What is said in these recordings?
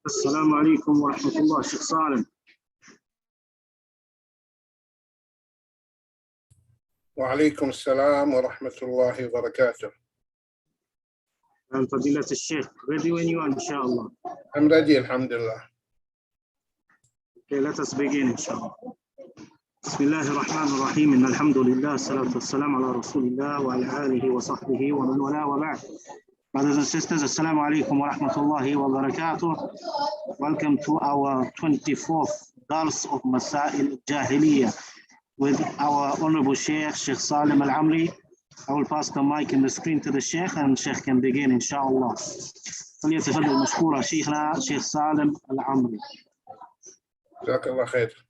السلام عليكم ورحمة الله شيخ صالم. وعليكم السلام ورحمة الله وبركاته. فضيلة الشيخ, ready when you are, inshallah. I'm ready, alhamdulillah. Okay, let us begin, inshallah. بسم الله الرحمن الرحيم إن الحمد لله الصلاة والسلام على رسول الله وعلى آله وصحبه ومن والاه وبعد. Brothers and sisters, Assalamu alaikum wa rahmatullahi wa barakatuh. Welcome to our 24th Dars of Masail Jahiliyya with our Honorable Shaykh Salem Al Amry. I will pass the mic and the screen to the Shaykh and Shaykh can begin inshallah. فليتفضل مشكورا شيخنا شيخ سالم العمري. جزاك الله خير.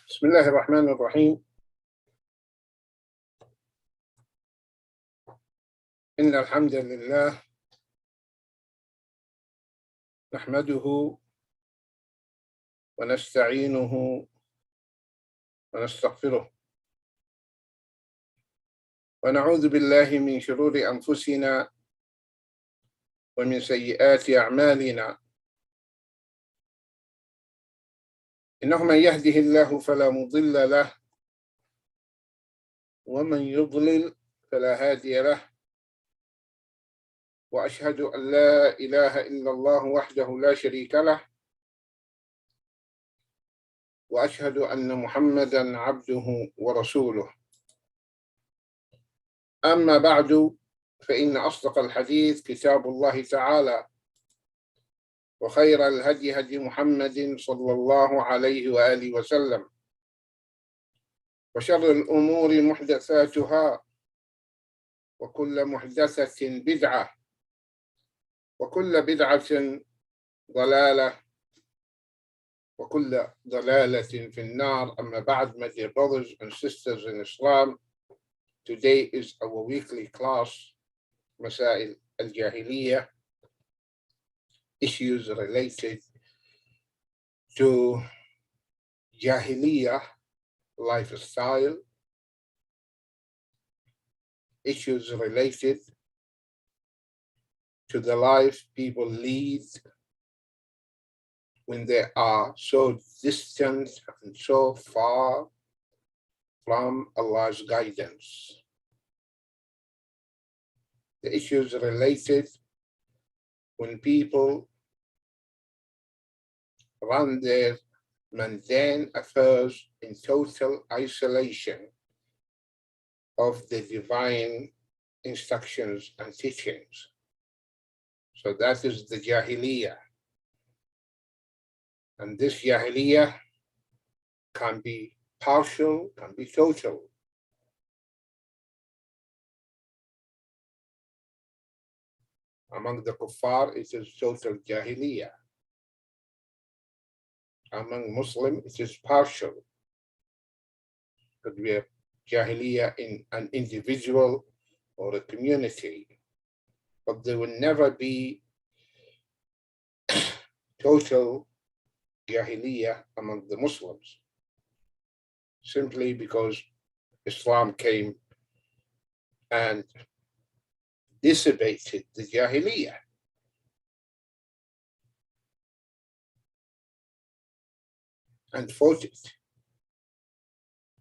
بسم الله الرحمن الرحيم. إن الحمد لله نحمده ونستعينه ونستغفره ونعوذ بالله من شرور أنفسنا ومن سيئات أعمالنا. إنه من يهده الله فلا مضل له ومن يضلل فلا هادي له، وأشهد أن لا إله إلا الله وحده لا شريك له، وأشهد أن محمدًا عبده ورسوله. أما بعد، فإن أصدق الحديث كتاب الله تعالى، وخير الهدي هدي محمد صلى الله عليه وآله وسلم، وشر الأمور محدثاتها، وكل محدثة بدعة، وكل بدعة ضلالة، وكل ضلالة في النار. أما بعد, my dear brothers and sisters in Islam, today is our weekly class, Masail al issues related to Jahiliyya lifestyle, issues related to the life people lead when they are so distant and so far from Allah's guidance. The issues related when people run their mundane affairs in total isolation of the divine instructions and teachings. So that is the Jahiliyya. And this Jahiliyya can be partial, can be total. Among the kuffar, it is total Jahiliyya. Among Muslims, it is partial. It could be a Jahiliyya in an individual or a community, but there will never be total Jahiliyya among the Muslims, simply because Islam came and dissipated the Jahiliyya. And fought it.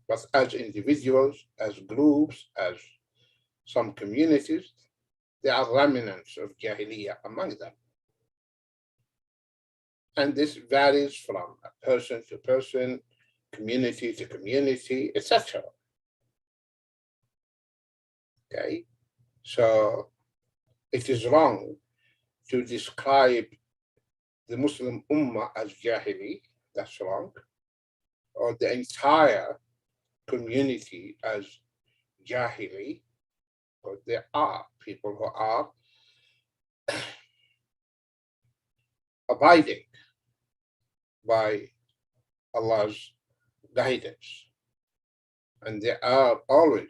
But as individuals, as groups, as some communities, there are remnants of Jahiliyya among them. And this varies from person to person, community to community, etc. Okay, so it is wrong to describe the Muslim Ummah as Jahili. That's wrong. or the entire community as Jahili, but there are people who are abiding by Allah's guidance. And there are always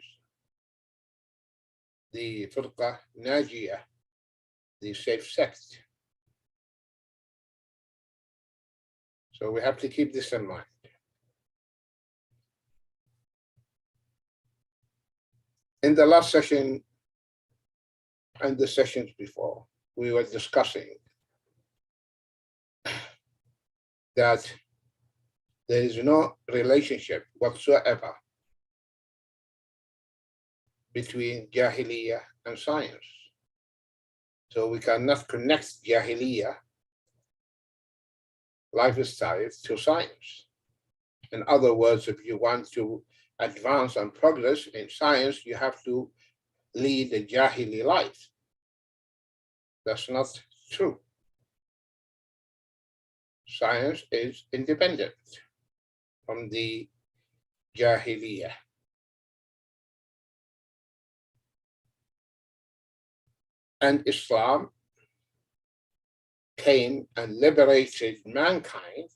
the Firqa Najiyah, the safe sect. So we have to keep this in mind. In the last session and the sessions before, we were discussing that there is no relationship whatsoever between Jahiliyya and science. So we cannot connect Jahiliyya lifestyle to science. In other words, if you want to advance and progress in science, you have to lead a Jahili life. That's not true. Science is independent from the Jahiliyya. And Islam came and liberated mankind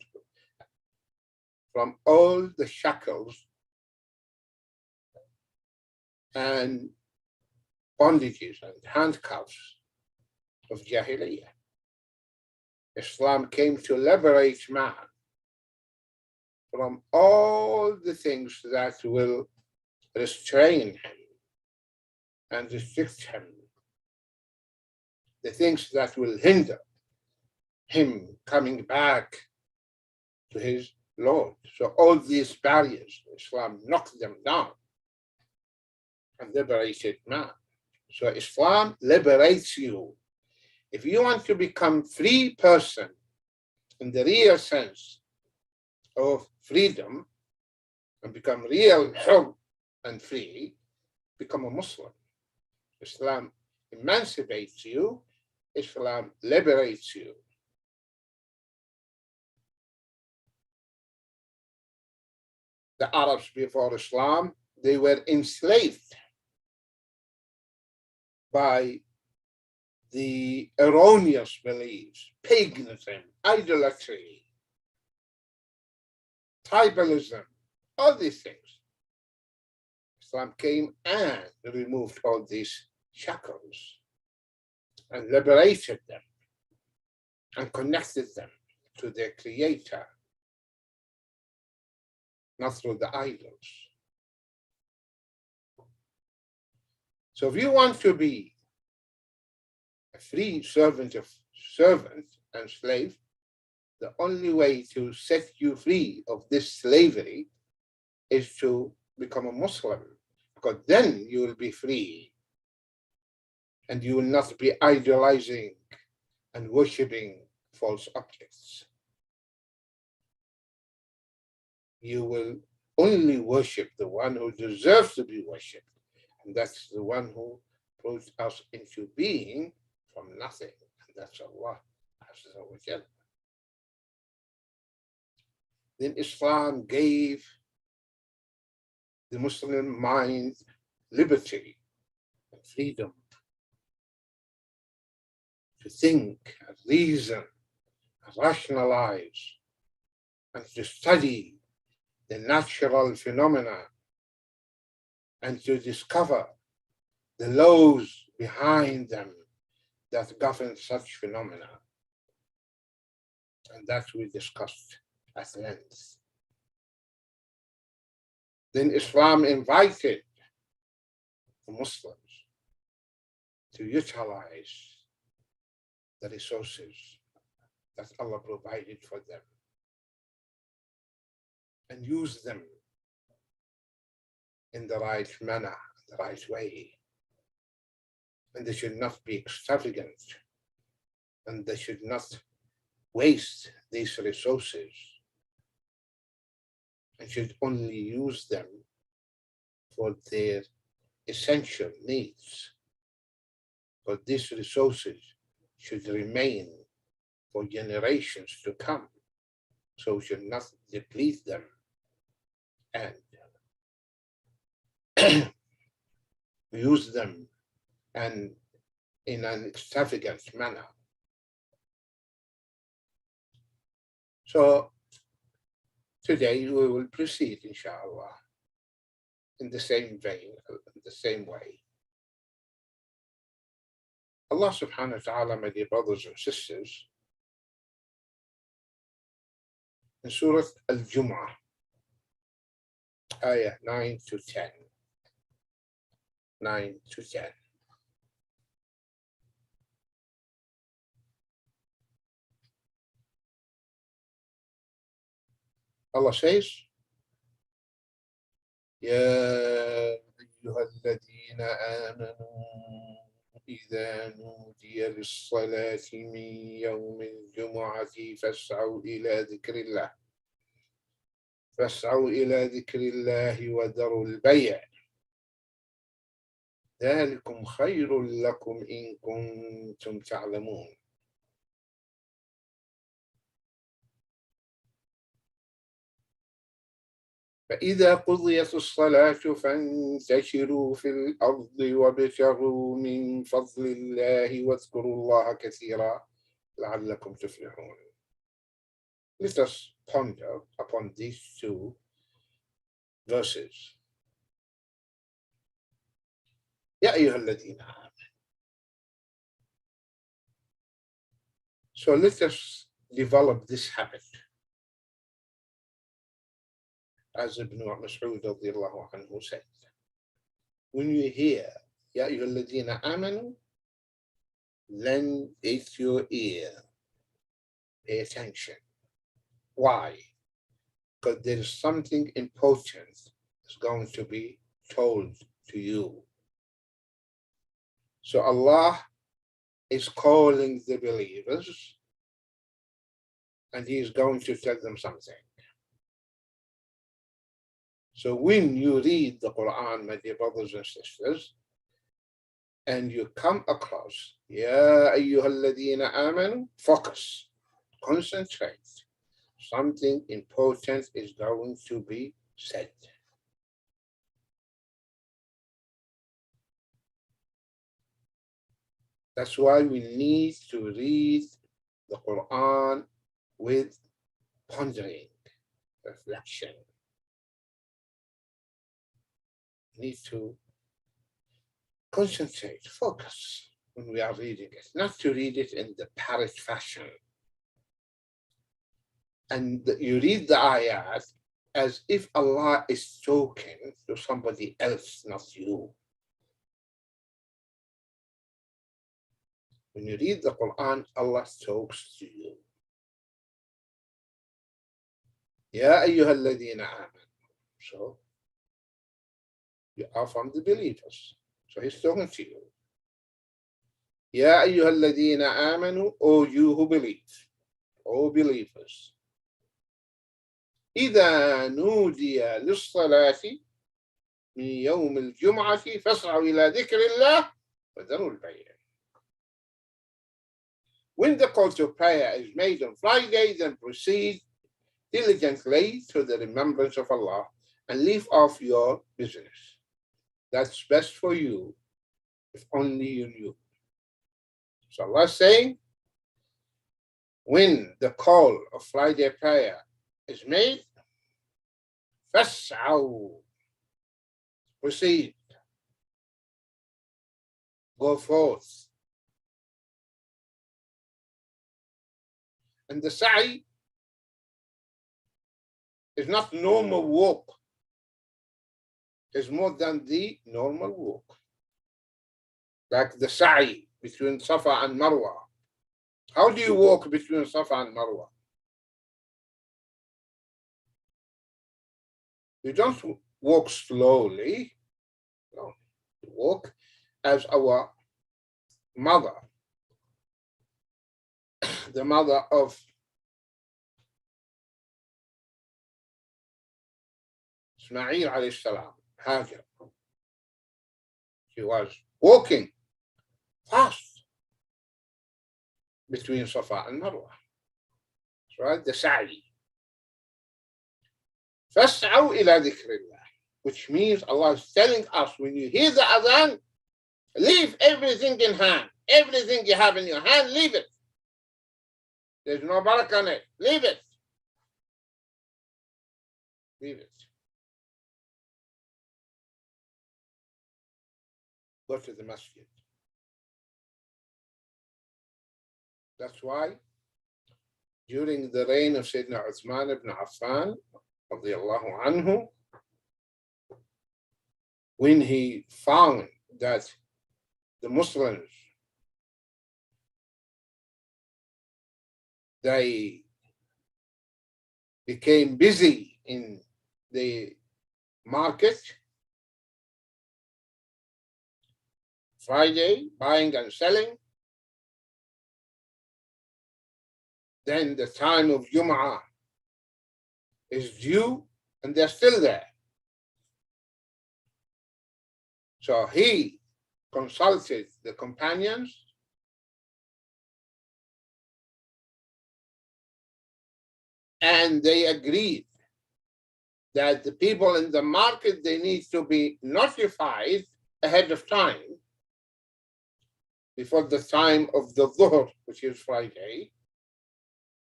from all the shackles and bondages and handcuffs of Jahiliyyah. Islam came to liberate man from all the things that will restrain him and restrict him, the things that will hinder him coming back to his Lord. So all these barriers, Islam knocked them down and liberated man. So Islam liberates you. If you want to become free person in the real sense of freedom and become real hur and free, become a Muslim. Islam emancipates you. Islam liberates you. The Arabs before Islam, they were enslaved by the erroneous beliefs, paganism, idolatry, tribalism, all these things. Islam came and removed all these shackles and liberated them and connected them to their creator, not through the idols. So if you want to be a free servant and slave, the only way to set you free of this slavery is to become a Muslim, because then you will be free and you will not be idolizing and worshiping false objects. You will only worship the one who deserves to be worshipped, and that's the one who brought us into being from nothing, and that's Allah Azza wa Jalla. Then Islam gave the Muslim mind liberty and freedom to think and reason and rationalize and to study the natural phenomena and to discover the laws behind them that govern such phenomena. And that we discussed at length. Then Islam invited the Muslims to utilize the resources that Allah provided for them and use them in the right manner, the right way. And they should not be extravagant, and they should not waste these resources, and should only use them for their essential needs. But these resources should remain for generations to come, so we should not deplete them and use them and in an extravagant manner. So today we will proceed, inshallah, in the same vein, in the same way. Allah subhanahu wa ta'ala, my dear brothers and sisters, in Surah Al-Jum'ah, ayah 9 to 10. 9 to 10. Allah says, يا أيها الذين آمنوا إذا نودي للصلاة من يوم الجمعة فاسعوا إلى ذكر الله وذروا البيع ذلكم خير لكم إن كنتم تعلمون. فإذا قضيت الصلاة فانتشروا في الأرض وابتغوا من فضل الله واذكروا الله كثيرا لعلكم تفلحون. Let us ponder upon these two verses. يا أيها الذين آمنوا. So let us develop this habit. As Ibn Mas'ud radiallahu anhu said, when you hear Ya ayyuha alladhina amanu, lend it your ear, pay attention. Why? Because there is something important that's going to be told to you. So Allah is calling the believers and He is going to tell them something. So when you read the Quran, my dear brothers and sisters, and you come across Ya ayyuha alladhina amanu, focus, concentrate. Something important is going to be said. That's why we need to read the Quran with pondering, reflection. We need to concentrate, focus when we are reading it, not to read it in the parrot fashion. And you read the ayat as if Allah is talking to somebody else, not you. When you read the Quran, Allah talks to you. Ya ayyuha alladhina amanu. So you are from the believers. So He's talking to you. Ya ayyuha alladhina amanu, O you who believe, O believers. إذا نودي للصلاة من يوم الجمعة فاسعوا إلى ذكر الله وذروا البيع. When the call to prayer is made on Friday, then proceed diligently to the remembrance of Allah and leave off your business. That's best for you if only you knew. So Allah is saying, when the call of Friday prayer is made, فَاسْعَوْا, proceed, go forth. And the sa'i is not normal walk. It's more than the normal walk. Like the sa'i between Safa and Marwa. How do you walk between Safa and Marwa? You don't walk slowly. No, you walk as our mother, the mother of Ismail alayhi salam, Hajar. She was walking fast between Safa and Marwa. That's right, the sa'i. فَاسْعَوْا إِلَى ذِكْرِ اللَّهِ, which means Allah is telling us, when you hear the adhan, leave everything in hand. Everything you have in your hand, leave it. There's no barakah in it. Leave it. Leave it. Go to the masjid. That's why during the reign of Sayyidina Uthman ibn Affan, radiyallahu anhu, when he found that the Muslims, they became busy in the market, Friday, buying and selling, then the time of Jum'ah is due and they're still there. So he consulted the companions and they agreed that the people in the market, they need to be notified ahead of time, before the time of the Dhuhr, which is Friday,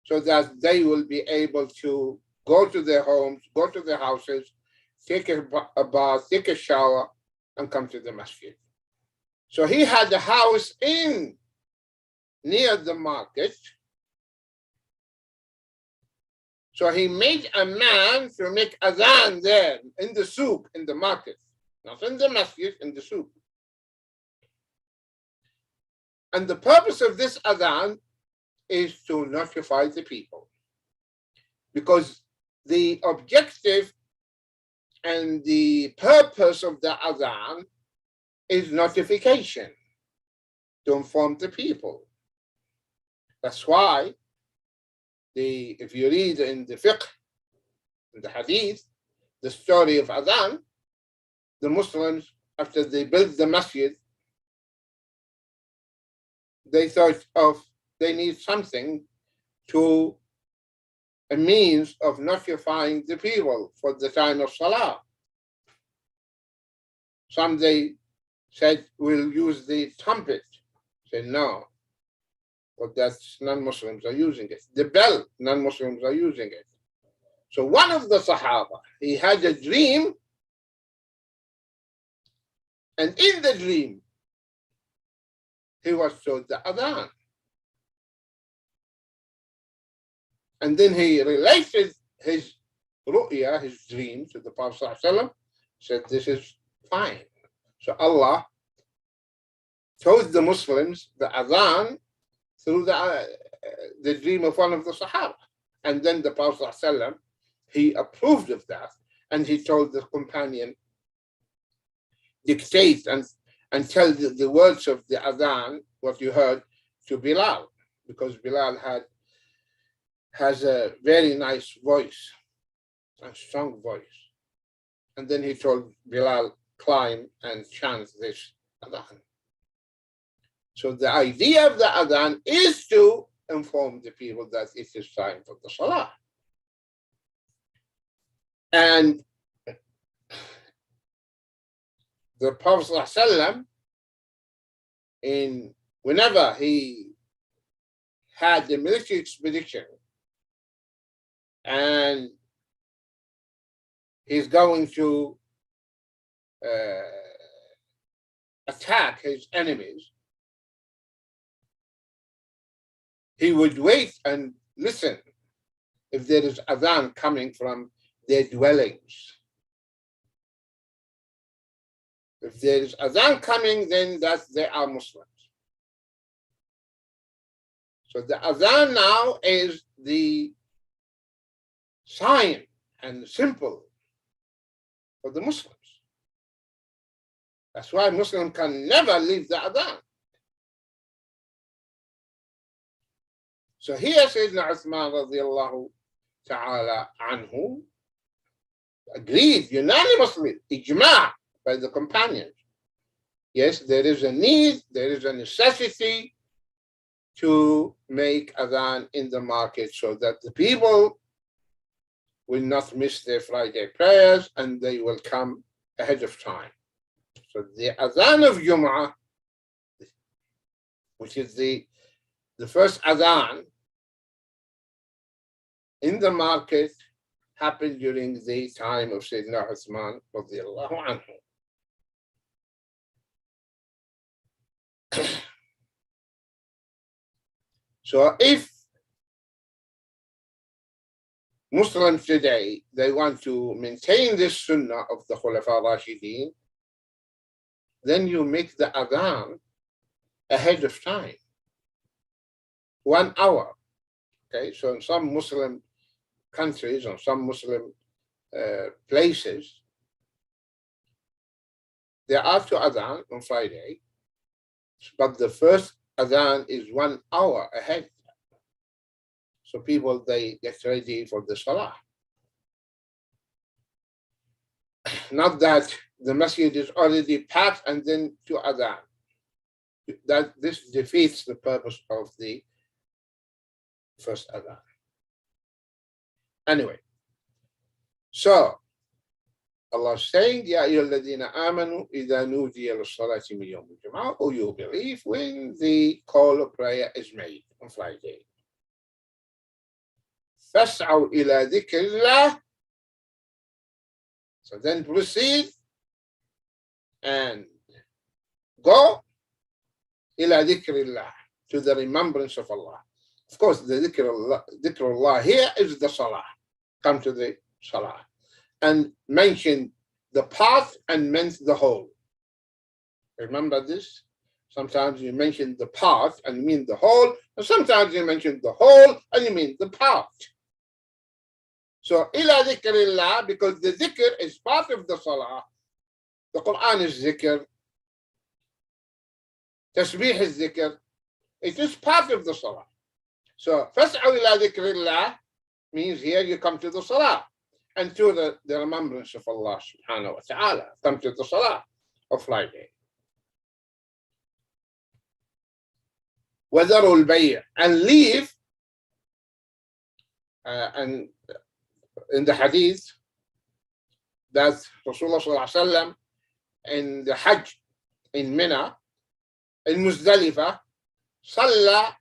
so that they will be able to go to their homes, go to their houses, take a bath, take a shower, and come to the masjid. So he had a house near the market. So he made a man to make adhan there in the souk, in the market, not in the masjid, in the souk. And the purpose of this adhan is to notify the people, because the objective and the purpose of the adhan is notification, to inform the people. That's why if you read in the fiqh, in the hadith, the story of adhan, the Muslims, after they built the masjid, they thought they need something a means of notifying the people for the time of Salah. Some they said, we'll use the trumpet. Said no, but that's non-Muslims are using it. The bell, non-Muslims are using it. So one of the Sahaba, he had a dream, and in the dream, he was told the adhan. And then he related his ru'ya, his dream, to the Prophet ﷺ, said, this is fine. So Allah told the Muslims the adhan through the dream of one of the Sahaba. And then the Prophet ﷺ, he approved of that, and he told the companion, dictate and tell the words of the adhan, what you heard, to Bilal, because Bilal has a very nice voice, a strong voice. And then he told Bilal, climb and chant this adhan. So the idea of the adhan is to inform the people that it is time for the salah. And the Prophet ﷺ, whenever he had a military expedition and he's going to attack his enemies, he would wait and listen if there is adhan coming from their dwellings. If there is adhan coming, then they are Muslims. So the adhan now is the sign and symbol for the Muslims. That's why Muslims can never leave the adhan. So here Sayyidina Uthman radiallahu ta'ala anhu agreed unanimously, ijma' by the companions. Yes, there is a need, there is a necessity to make adhan in the market so that the people will not miss their Friday prayers, and they will come ahead of time. So the adhan of Jum'ah, which is the first adhan in the market, happened during the time of Sayyidina Uthman radiallahu anhu. So if Muslims today, they want to maintain this sunnah of the Khulafa Rashideen, then you make the adhan ahead of time, 1 hour. Okay, so in some Muslim countries or some Muslim places, there are 2 adhan on Friday, but the first adhan is 1 hour ahead. So people, they get ready for the salah. Not that the masjid is already packed and then 2 adhan. That this defeats the purpose of the first adhan. Anyway, so Allah is saying, Ya ayyuhalladhina amanu idha nudiya lis-salati min yawm al-jum'ah, or you believe when the call of prayer is made on Friday. فَاسْعَوْا إِلَى ذِكْرِ اللَّهِ. So then proceed and go إِلَى ذِكْرِ اللَّهِ, to the remembrance of Allah. Of course, the dhikr Allah here is the salah. Come to the salah and mention the part and meant the whole. Remember this? Sometimes you mention the part and you mean the whole, and sometimes you mention the whole and you mean the part. So, ila dhikrillah, because the dhikr is part of the salah. The Quran is dhikr. Tasbih is dhikr. It is part of the salah. So, fas'aw ila dhikrillah means here you come to the salah and to the remembrance of Allah subhanahu wa ta'ala. Come to the salah of Friday. وَذَرُوا الْبَيْعَ, and leave, and in the hadith that Rasulullah sallallahu alaihi wasallam in the Hajj in Mina, in Muzdalifah, صلى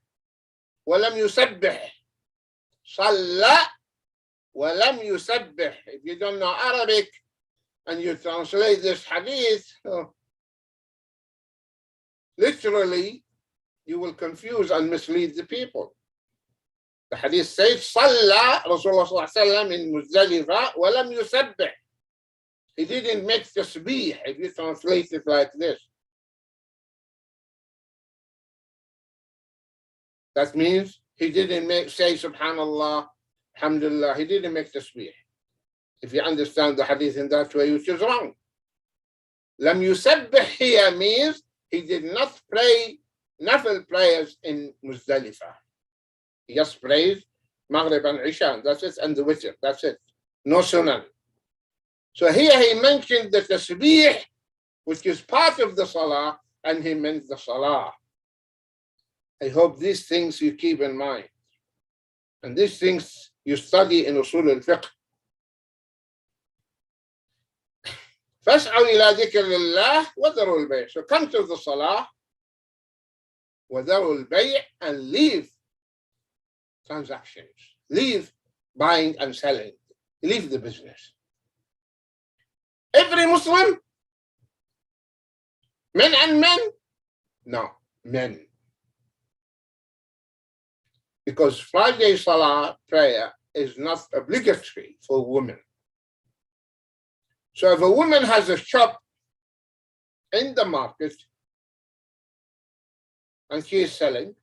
ولم يسبح. صلى ولم يسبح. If you don't know Arabic and you translate this hadith, literally you will confuse and mislead the people. The hadith says, صلى Rasulullah sallallahu alaihi wasallam in Muzdalifah ولم يسبح. He didn't make tasbih, if you translate it like this. That means he didn't say subhanallah, alhamdulillah, he didn't make tasbih. If you understand the hadith in that way, which is wrong. Lam yusabbih here means he did not pray nafil prayers in Muzdalifah. He just prayed Maghrib and Isha, that's it, and the witr, that's it. No sunan. So here he mentioned the tasbih, which is part of the salah, and he meant the salah. I hope these things you keep in mind. And these things you study in Usul al-Fiqh. فَاسْعَوْا إِلَى ذِكْرِ اللَّهِ وَذَرُوا الْبَيْعَ. So come to the salah, وَذَرُوا الْبَيْعَ, and leave transactions. Leave buying and selling. Leave the business. Every Muslim, men and men? No, men. Because Friday Salah prayer is not obligatory for women. So if a woman has a shop in the market and she is selling,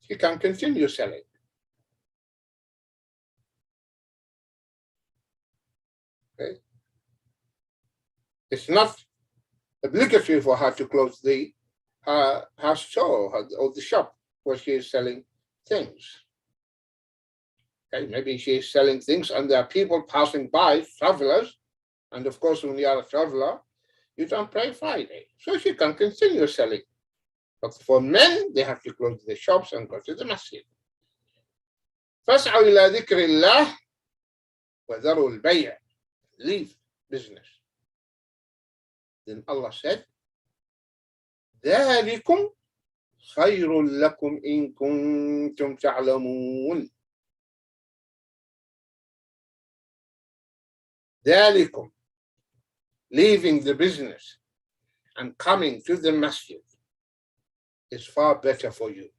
she can continue selling. Okay? It's not obligatory for her to close her store or the shop where she is selling things. Okay, maybe she is selling things and there are people passing by, travelers, and of course when you are a traveler, you don't pray Friday. So she can continue selling. But for men, they have to close their shops and go to the masjid. فاسعوا إلى ذكر الله وذروا البيع. Leave business. Then Allah said, ذلكم خير لكم إن كنتم تعلمون. ذلكم, leaving the business and coming to the masjid, is far better for you.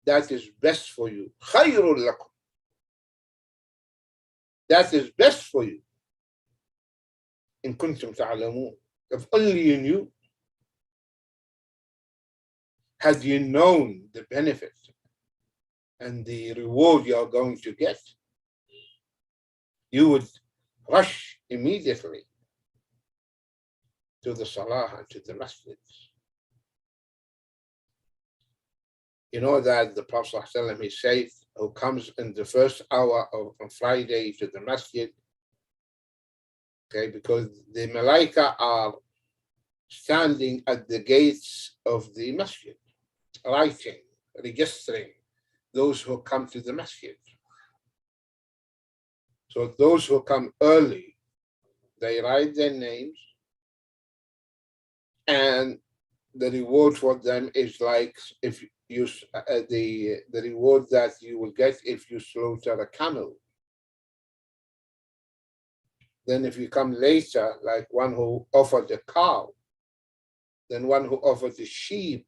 That is best for you. خير لكم. That is best for you. إن كنتم تعلمون. If only you knew. Had you known the benefit and the reward you are going to get, you would rush immediately to the salah and to the masjid. You know that the Prophet ﷺ, he said, who comes in the first hour on Friday to the masjid, okay, because the malaika are standing at the gates of the masjid, writing, registering those who come to the masjid. So those who come early, they write their names, and the reward for them is like if you the reward that you will get if you slaughter a camel. Then if you come later, like one who offered a cow, then one who offered a sheep,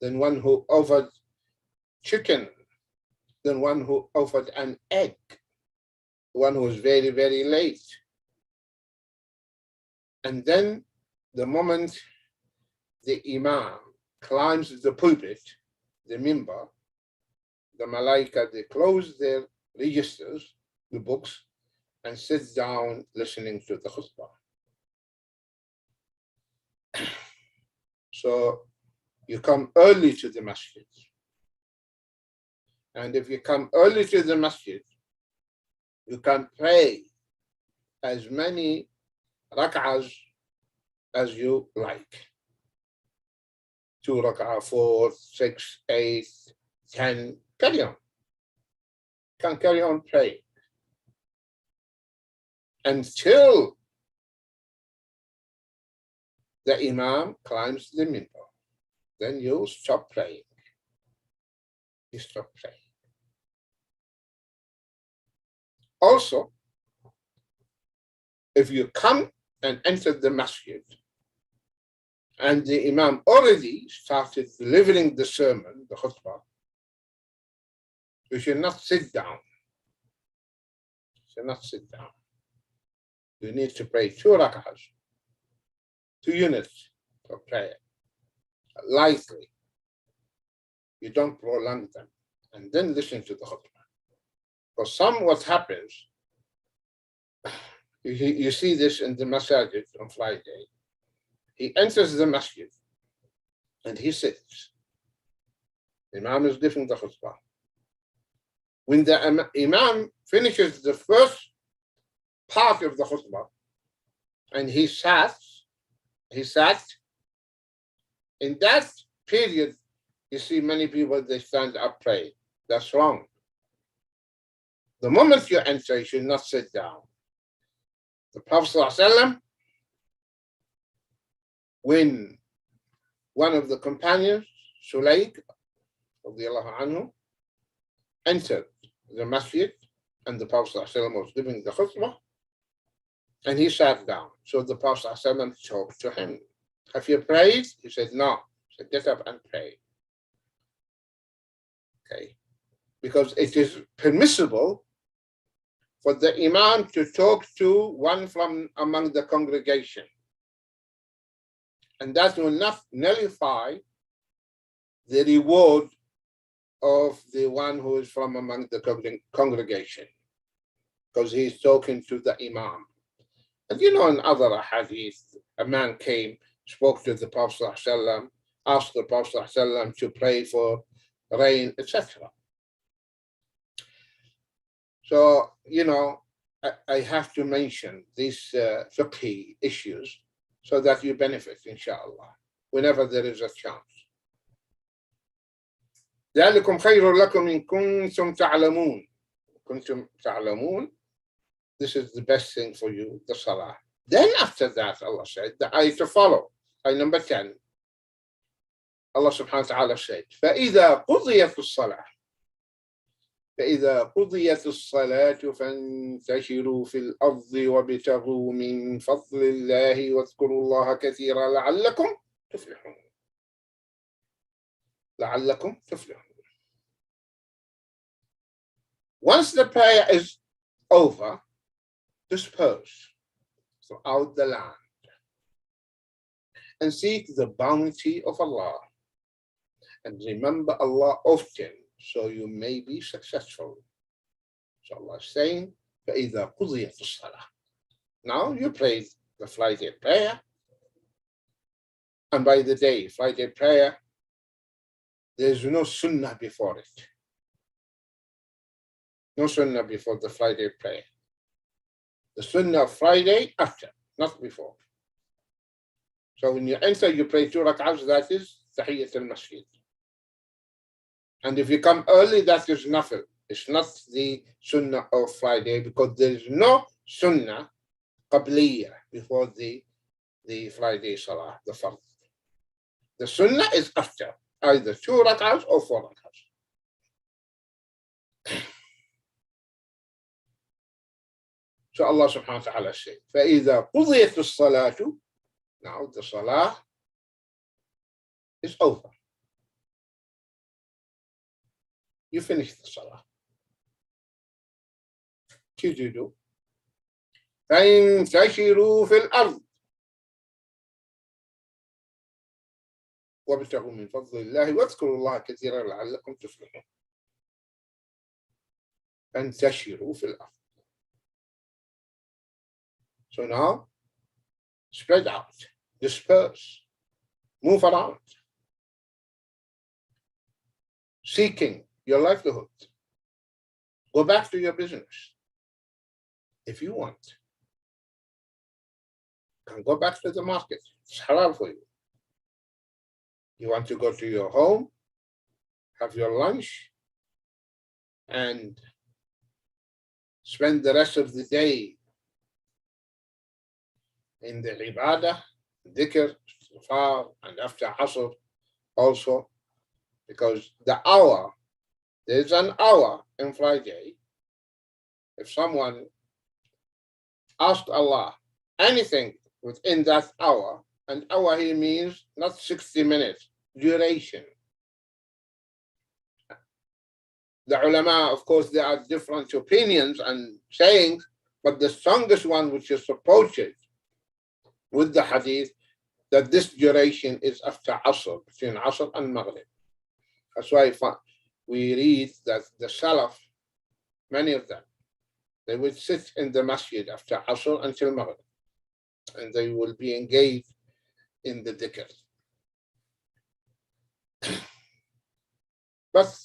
then one who offered chicken, then one who offered an egg, one who was very, very late. And then the moment the imam climbs the pulpit, the minbar, the malaika, they close their registers, the books, and sit down listening to the khutbah. So you come early to the masjid. And if you come early to the masjid, you can pray as many rak'ahs as you like. 2 rak'ah, 4, 6, 8, 10, carry on. Can carry on praying until the imam climbs the minbar. Then you stop praying. You stop praying. Also, if you come and enter the masjid and the imam already started delivering the sermon, the khutbah, you should not sit down. You should not sit down. You need to pray 2 rak'ahs, 2 units of prayer, lightly. You don't prolong them, and then listen to the khutbah. Because what happens, you see this in the masajid on Friday. He enters the masjid and he sits. The imam is giving the khutbah. When the imam finishes the first part of the khutbah and he sat, in that period, you see many people, they stand up praying. That's wrong. The moment you enter, you should not sit down. The Prophet ﷺ, when one of the companions, Shaykh Salem, entered the masjid and the Prophet ﷺ was giving the khutbah, and he sat down. So the Prophet ﷺ talked to him. Have you prayed? He said, no. He said, get up and pray. Okay. Because it is permissible for the imam to talk to one from among the congregation. And that will not nullify the reward of the one who is from among the congregation, because he's talking to the imam. And you know, in other hadith, a man came, spoke to the Prophet ﷺ, asked the Prophet ﷺ to pray for rain, etc. So, you know, I have to mention these fiqhi issues so that you benefit, inshallah, whenever there is a chance. ذلكم خير لكم إن كنتم تعلمون. كنتم تعلمون. This is the best thing for you, the salah. Then after that, Allah said, the ayah to follow, ayah number 10. Allah subhanahu wa ta'ala said, فَإِذَا قُضِيَتِ الصَّلَاةُ فإذا قضيت الصلاة فانتشروا في الأرض وابتغوا من فضل الله واذكروا الله كثيرا لعلكم تفلحون. لعلكم تفلحون. Once the prayer is over, disperse throughout the land and seek the bounty of Allah and remember Allah often, so you may be successful. So Allah is saying, فَإِذَا قُضِيَتِ الصَّلَاةِ. Now you pray the Friday prayer, and by the day, Friday prayer, there is no sunnah before it. No sunnah before the Friday prayer. The sunnah of Friday after, not before. So when you enter, you pray 2 rak'ahs, that is Tahiyyat al-Masjid. And if you come early, that is nafil. It's not the sunnah of Friday, because there is no sunnah qabliyya before the Friday salah, the fard. The sunnah is after, either 2 rak'ahs or 4 rak'ahs. So Allah subhanahu wa ta'ala said, فَإِذَا قُضِيَتِ الصَّلَاةُ. Now the salah is over. You finish the salah. What do you do? فَانْتَشِرُوا فِي الْأَرْضِ وَابْتَغُوا مِنْ فَضْلِ اللَّهِ وَاذْكُرُوا اللَّهَ كَثِيرًا لَعَلَّكُمْ تُفْلِحُونَ. فَانْتَشِرُوا فِي الْأَرْضِ. So now, spread out, disperse, move around, seeking your livelihood. Go back to your business. If you want, you can go back to the market. It's halal for you. You want to go to your home, have your lunch, and spend the rest of the day in the ibadah, dhikr, istighfar, and after Asr also, because there's an hour in Friday. If someone asked Allah anything within that hour, and hour here means not 60 minutes, duration. The ulama, of course, there are different opinions and sayings, but the strongest one, which is supported with the hadith, that this duration is after Asr, between Asr and Maghrib. That's why we read that the Salaf, many of them, they would sit in the masjid after Asr until Maghrib, and they will be engaged in the dhikr. But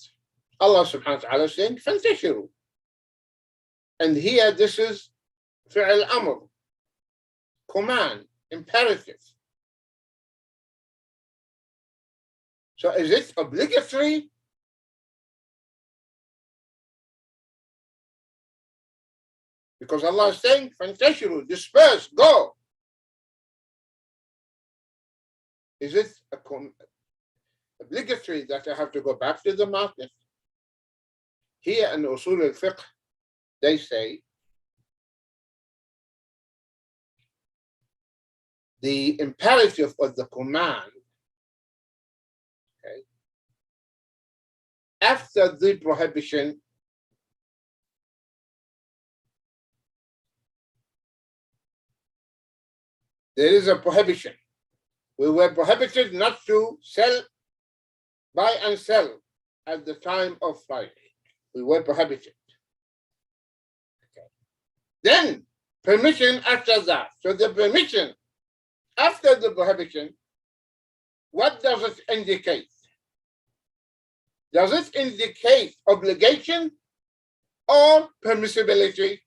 Allah subhanahu wa ta'ala is saying, فَانْتَشِرُوا. And here this is fi'al amr, command, imperative. So is it obligatory? Because Allah is saying, فَانْتَشِرُوا, disperse, go. Is it obligatory that I have to go back to the market? Here in Usul al-Fiqh, they say the imperative of the command, okay, after the prohibition, there is a prohibition. We were prohibited not to buy and sell at the time of Friday. We were prohibited. Okay. Then permission after that. So the permission after the prohibition, what does it indicate? Does it indicate obligation or permissibility?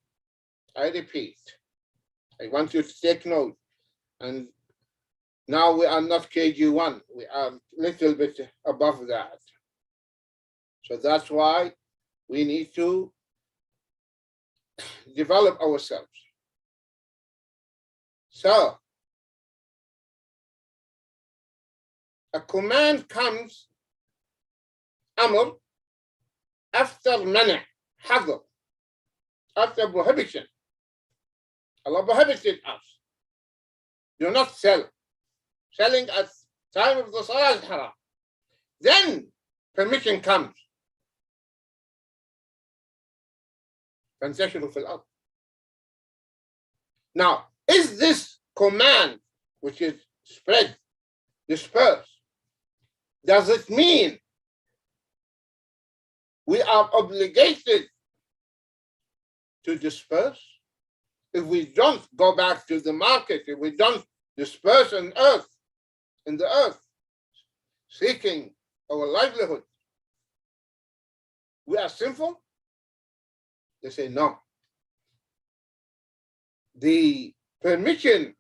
I repeat. I want you to take note. And now we are not KG1. We are a little bit above that. So that's why we need to develop ourselves. So a command comes, amr, after mana, hadr, after prohibition. Allah prohibited us. Do not sell. Selling at time of the salah is haram. Then permission comes. فانتشروا في الأرض. Now, is this command, which is spread, disperse, does it mean we are obligated to disperse? If we don't go back to the market, if we don't disperse in the earth, seeking our livelihood, we are sinful? They say no. The permission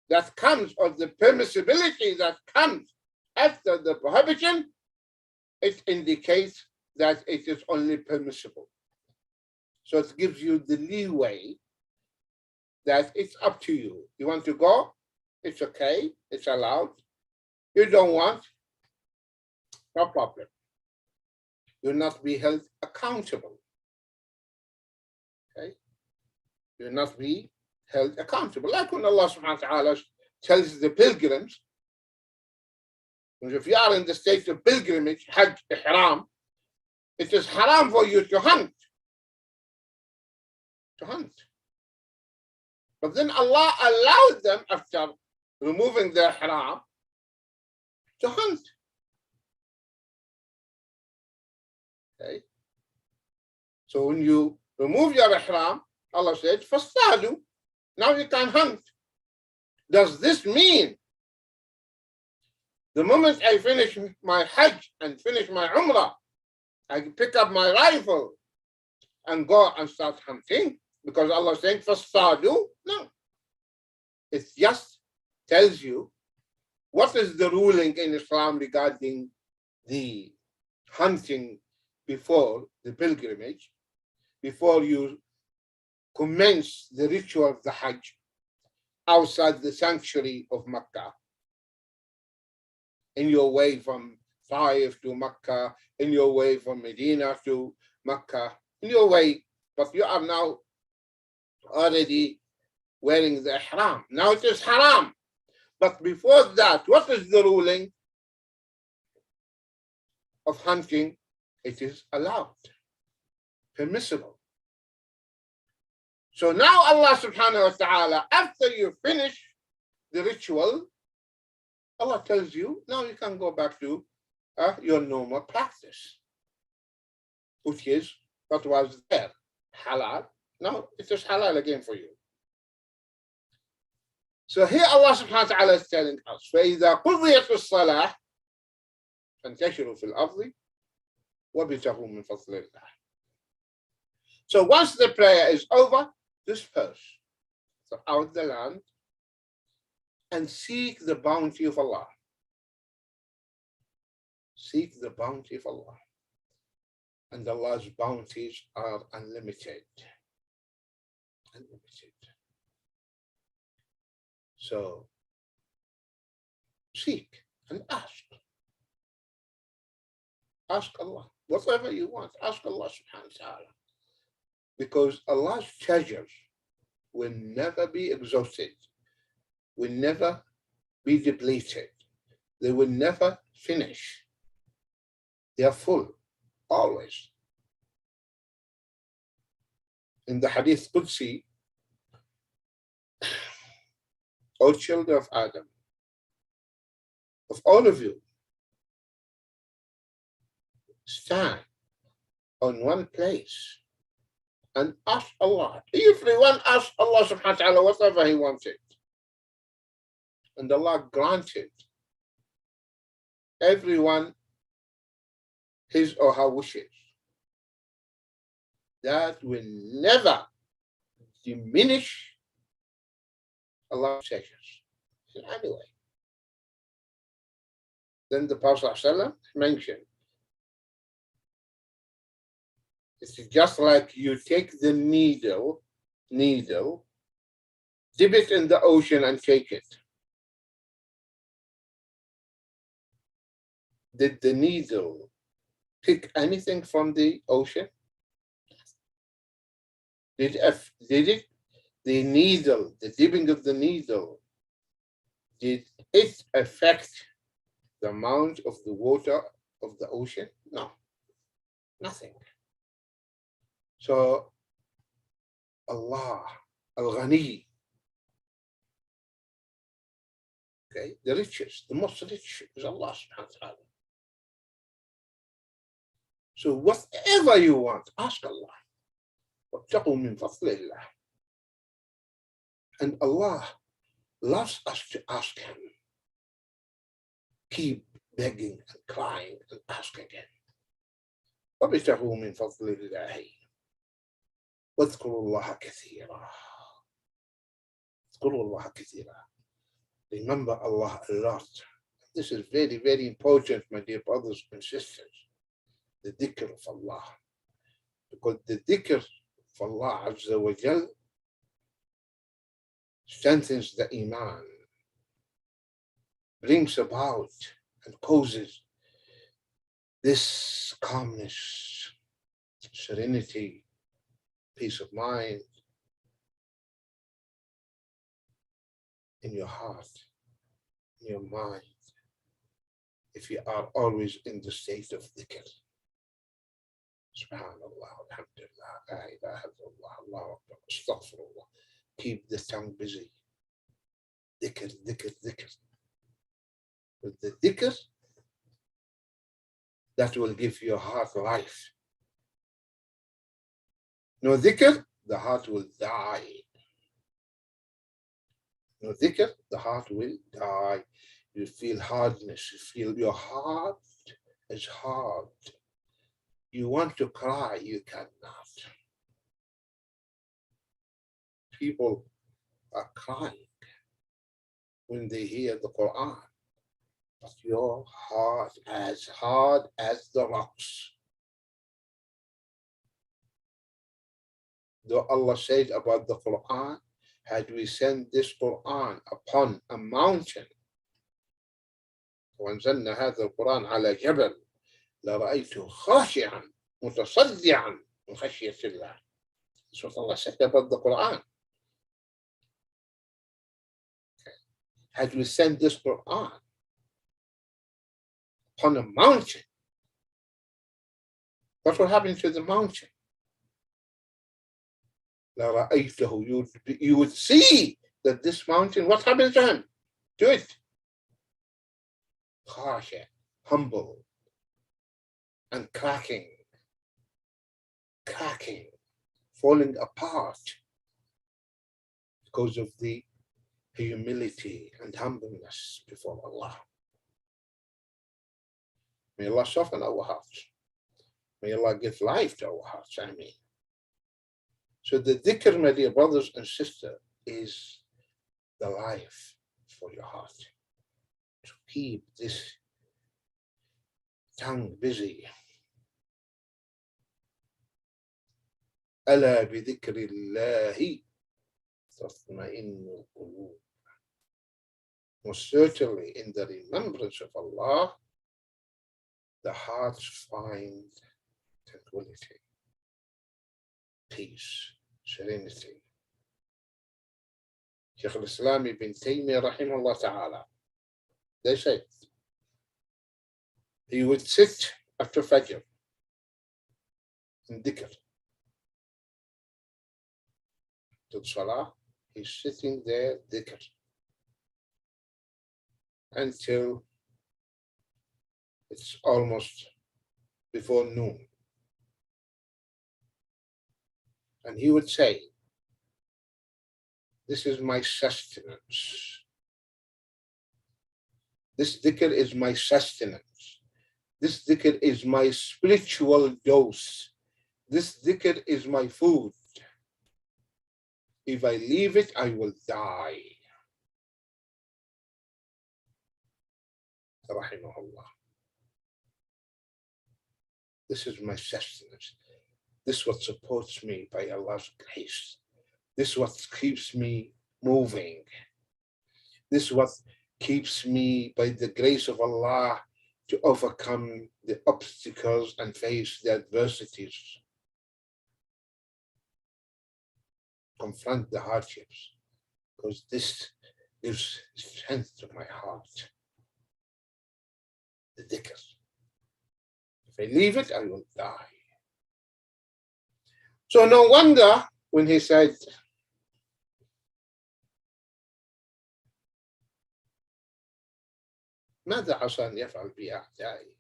that comes, or the permissibility that comes after the prohibition, it indicates that it is only permissible. So it gives you the leeway that it's up to you. You want to go? It's okay. It's allowed. You don't want? No problem. You'll not be held accountable. Okay? You'll not be held accountable. Like when Allah subhanahu wa ta'ala tells the pilgrims, if you are in the state of pilgrimage, Hajj, Ihram, it is haram for you to hunt. To hunt. But then Allah allowed them, after removing their Ihram, to hunt. Okay? So when you remove your Ihram, Allah said, فَاصْطَادُوا. Now you can hunt. Does this mean the moment I finish my Hajj and finish my Umrah, I pick up my rifle and go and start hunting? Because Allah is saying, فَاصْطَادُوا. No. It just tells you what is the ruling in Islam regarding the hunting before the pilgrimage, before you commence the ritual of the Hajj outside the sanctuary of Mecca, in your way from Taif to Mecca, in your way from Medina to Mecca, in your way, but you are now already wearing the ihram. Now it is haram. But before that, what is the ruling of hunting? It is allowed, permissible. So now Allah subhanahu wa ta'ala, after you finish the ritual, Allah tells you, now you can go back to your normal practice, which is what was there, halal. Now it is halal again for you. So here Allah subhanahu wa ta'ala is telling us, فَإِذَا قُضِيَتُ الصَّلَاةِ فَانْتَشِرُوا فِي الْأَرْضِ وَابْتَغُوا مِنْ فَضْلِ اللَّهِ. So once the prayer is over, disperse throughout the land and seek the bounty of Allah. Seek the bounty of Allah. And Allah's bounties are unlimited. Unlimited. So seek and ask. Ask Allah. Whatever you want, ask Allah subhanahu wa ta'ala. Because Allah's treasures will never be exhausted, will never be depleted. They will never finish. They are full, always. In the Hadith Qudsi, O children of Adam, of all of you, stand on one place and ask Allah. Everyone asked Allah subhanahu wa ta'ala whatever he wanted. And Allah granted everyone his or her wishes. That will never diminish Allah's treasures in any way. Then the Prophet ﷺ mentioned It's just like you take the needle, dip it in the ocean and take it. Did the needle pick anything from the ocean? Did it? The needle, the dipping of the needle, did it affect the amount of the water of the ocean? No, nothing. So Allah, Al-Ghani, okay, the richest, the most rich is Allah subhanahu wa ta'ala. So whatever you want, ask Allah. وَاتَّقُوا مِنْ فَضْلِ اللَّهِ. And Allah loves us to ask Him. Keep begging and crying and ask again. وَابْتَغُوا مِنْ فَضْلِ اللَّهِ وَاذْكُرُوا اللَّهَ كَثِيرًا. اذْكُرُوا اللَّهَ كَثِيرًا. Remember Allah a lot. This is very, very important, my dear brothers and sisters. The dhikr of Allah. Because the dhikr of Allah Azza wa Jal strengthens the Iman, brings about and causes this calmness, serenity, peace of mind in your heart, in your mind, if you are always in the state of dhikr. Subhanallah, alhamdulillah, la ilaha illallah, Allahu Akbar, astaghfirullah. Keep the tongue busy. Dhikr, dhikr, dhikr. With the dhikr, that will give your heart life. No dhikr, the heart will die. No dhikr, the heart will die. You feel hardness, you feel your heart is hard. You want to cry, you cannot. People are crying when they hear the Quran, but your heart as hard as the rocks. Though Allah said about the Quran, had we sent this Quran upon a mountain, وأنزلنا هذا القرآن على جبل لرأيته خاشعا متصدعا من خشية الله. That's what Allah said about the Quran. Had we sent this Quran upon a mountain, what will happen to the mountain? لرأيته, you would see that this mountain, what happened to him? To it. Khasha, humble, and cracking, falling apart because of the humility and humbleness before Allah. May Allah soften our hearts. May Allah give life to our hearts. Ameen. So the dhikr, my dear brothers and sisters, is the life for your heart. To keep this tongue busy. ألا بذكر الله تطمئن القلوب. Most certainly in the remembrance of Allah, the hearts find tranquility, peace, serenity. Shaykh Islam ibn Taymiyyah rahimahullah ta'ala, they said he would sit after Fajr in dhikr. To Salah, he's sitting there dhikr until it's almost before noon. And he would say, this is my sustenance. This dhikr is my sustenance. This dhikr is my spiritual dose. This dhikr is my food. If I leave it, I will die. Rahimahullah. This is my sustenance. This is what supports me by Allah's grace. This is what keeps me moving. This is what keeps me by the grace of Allah to overcome the obstacles and face the adversities, confront the hardships, because this gives strength to my heart. The dhikr. If I leave it, I will die. So no wonder when he said, ماذا عسى أن يفعل بي أعدائي؟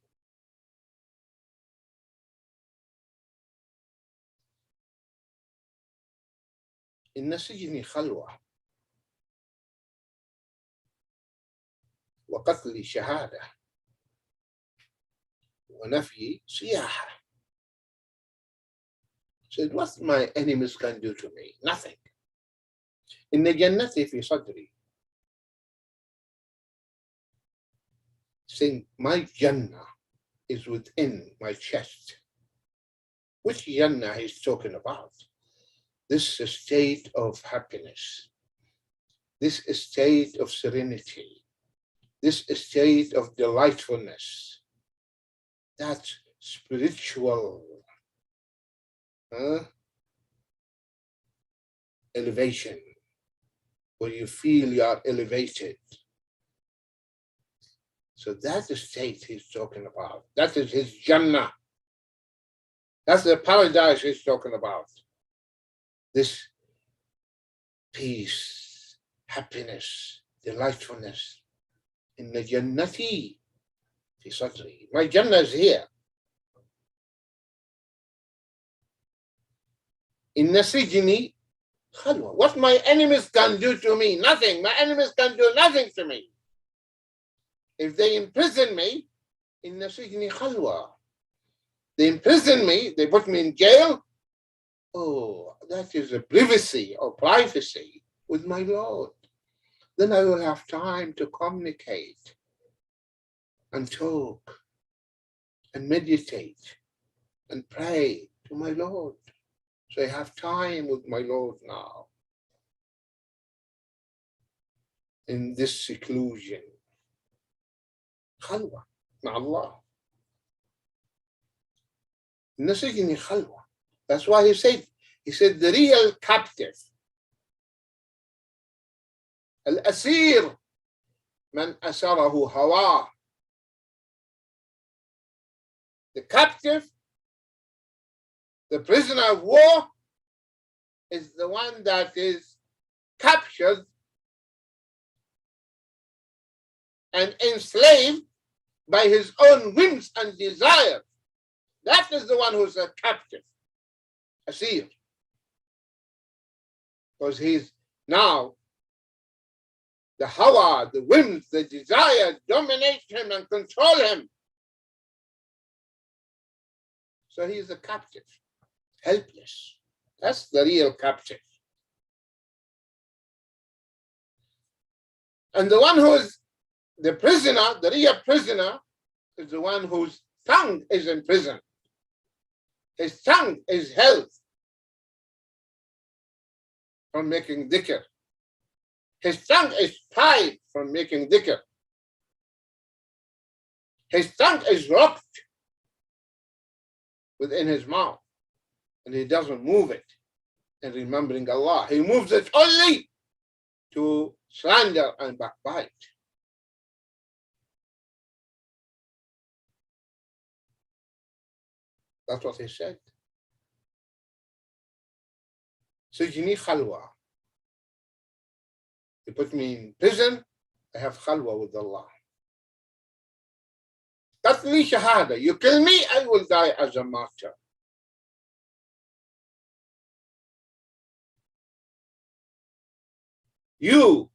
إن سجني خلوة وقتلي شهادة ونفي سياحة. Said, what my enemies can do to me? Nothing. إن جنتي في صدري. Saying, my Jannah is within my chest. Which Jannah he's talking about? This state of happiness, this state of serenity, this state of delightfulness, that spiritual elevation, where you feel you are elevated. So that's the state he's talking about. That is his Jannah. That's the paradise he's talking about. This peace, happiness, delightfulness. In the Jannati fi sadri. My Jannah is here. In Nasijini khalwa. What my enemies can do to me? Nothing. My enemies can do nothing to me. If they imprison me, in Nasijini khalwa. They imprison me, they put me in jail. Oh, that is a privacy or privacy with my Lord. Then I will have time to communicate and talk and meditate and pray to my Lord. So I have time with my Lord now in this seclusion. Khalwa ma Allah. Nasijini khalwa. That's why he said the real captive, al-asir, man asarahu hawa. The captive, the prisoner of war, is the one that is captured and enslaved by his own whims and desires. That is the one who's a captive. Asir. Because he's now, the hawa, the whims, the desire dominate him and control him. So he's a captive, helpless. That's the real captive. And the one who's the prisoner, the real prisoner, is the one whose tongue is in prison. His tongue is held from making dhikr. His tongue is tied from making dhikr. His tongue is locked within his mouth, and he doesn't move it in remembering Allah. He moves it only to slander and backbite. That's what he said. Sijni khalwa. You put me in prison, I have khalwa with Allah. Qatli shahada. You kill me, I will die as a martyr. You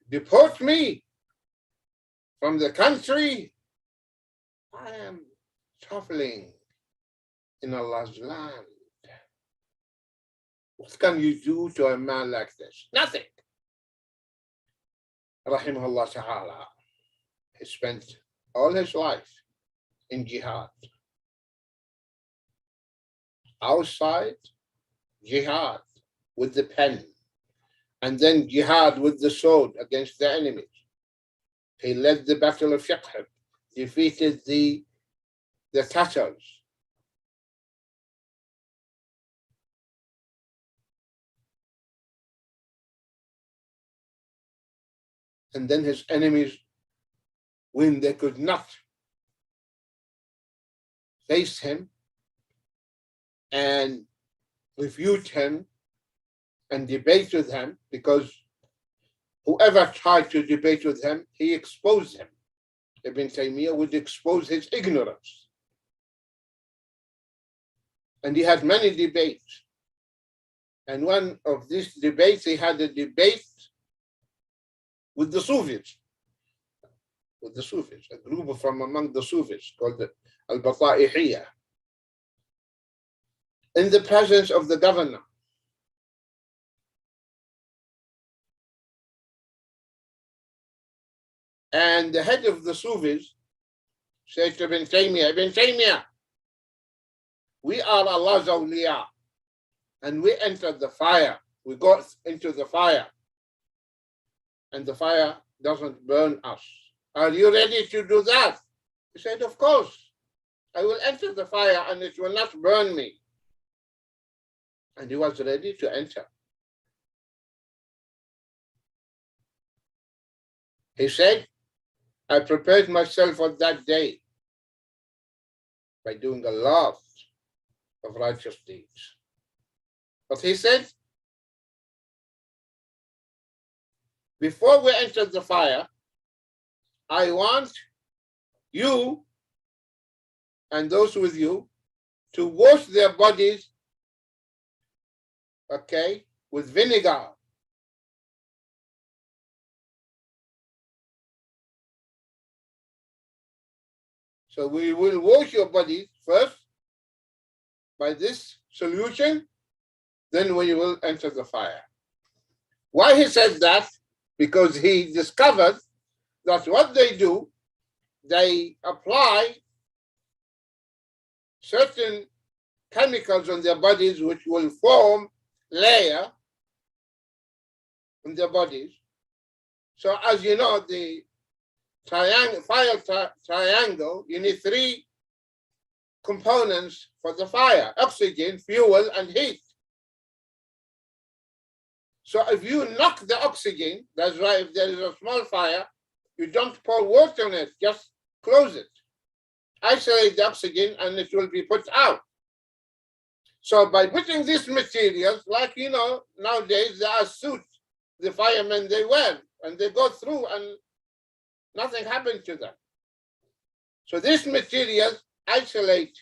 deport me from the country, I am traveling in Allah's land. What can you do to a man like this? Nothing. Rahimahullah ta'ala. He spent all his life in jihad. outside, jihad with the pen, and then jihad with the sword against the enemies. He led the battle of Shaykh, defeated the Tatars. And then his enemies, when they could not face him and refute him and debate with him, because whoever tried to debate with him, he exposed him. Ibn Taymiyyah would expose his ignorance. And he had many debates. And one of these debates, he had a debate with the Sufis. With the Sufis, a group from among the Sufis called the Al-Bata'ihiyya, in the presence of the governor. And the head of the Sufis said to Ibn Taymiyyah, we are Allah's awliya, and we entered the fire. We got into the fire, and the fire doesn't burn us. Are you ready to do that? He said, of course. I will enter the fire and it will not burn me. And he was ready to enter. He said, I prepared myself for that day by doing a lot of righteous deeds. But he said, before we enter the fire, I want you and those with you to wash their bodies, okay, with vinegar. So we will wash your body first by this solution, then we will enter the fire. Why he said that? Because he discovered that what they do, they apply certain chemicals on their bodies which will form layer on their bodies. So as you know, the triangle, you need three components for the fire: oxygen, fuel, and heat. So if you knock the oxygen, that's why if there is a small fire, you don't pour water on it, just close it. Isolate the oxygen and it will be put out. So by putting these materials, like, you know, nowadays there are suits, the firemen, they wear, and they go through and nothing happened to them. So these materials isolate,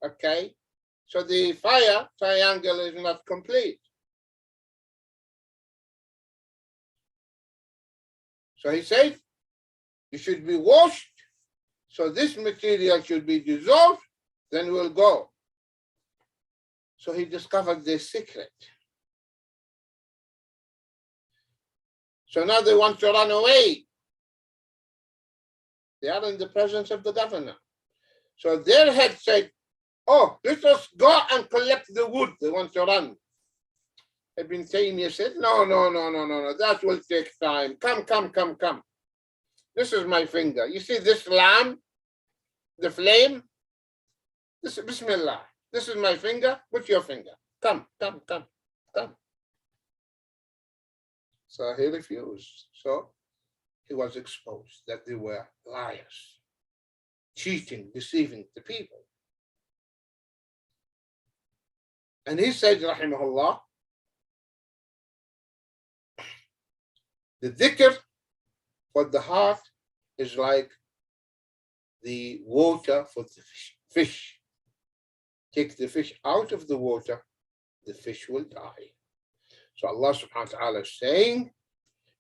okay? So the fire triangle is not complete. So he said, you should be washed, so this material should be dissolved, then we'll go. So he discovered the secret. So now they want to run away. They are in the presence of the governor. So their head said, oh, let us go and collect the wood. They want to run. Ibn Taymiyyah said, no, that will take time. Come. This is my finger. You see this lamp, the flame? This is Bismillah. This is my finger. Put your finger. Come. So he refused. So he was exposed that they were liars, cheating, deceiving the people. And he said, rahimahullah, the dhikr for the heart is like the water for the fish. Take the fish out of the water, the fish will die. So Allah subhanahu wa ta'ala is saying,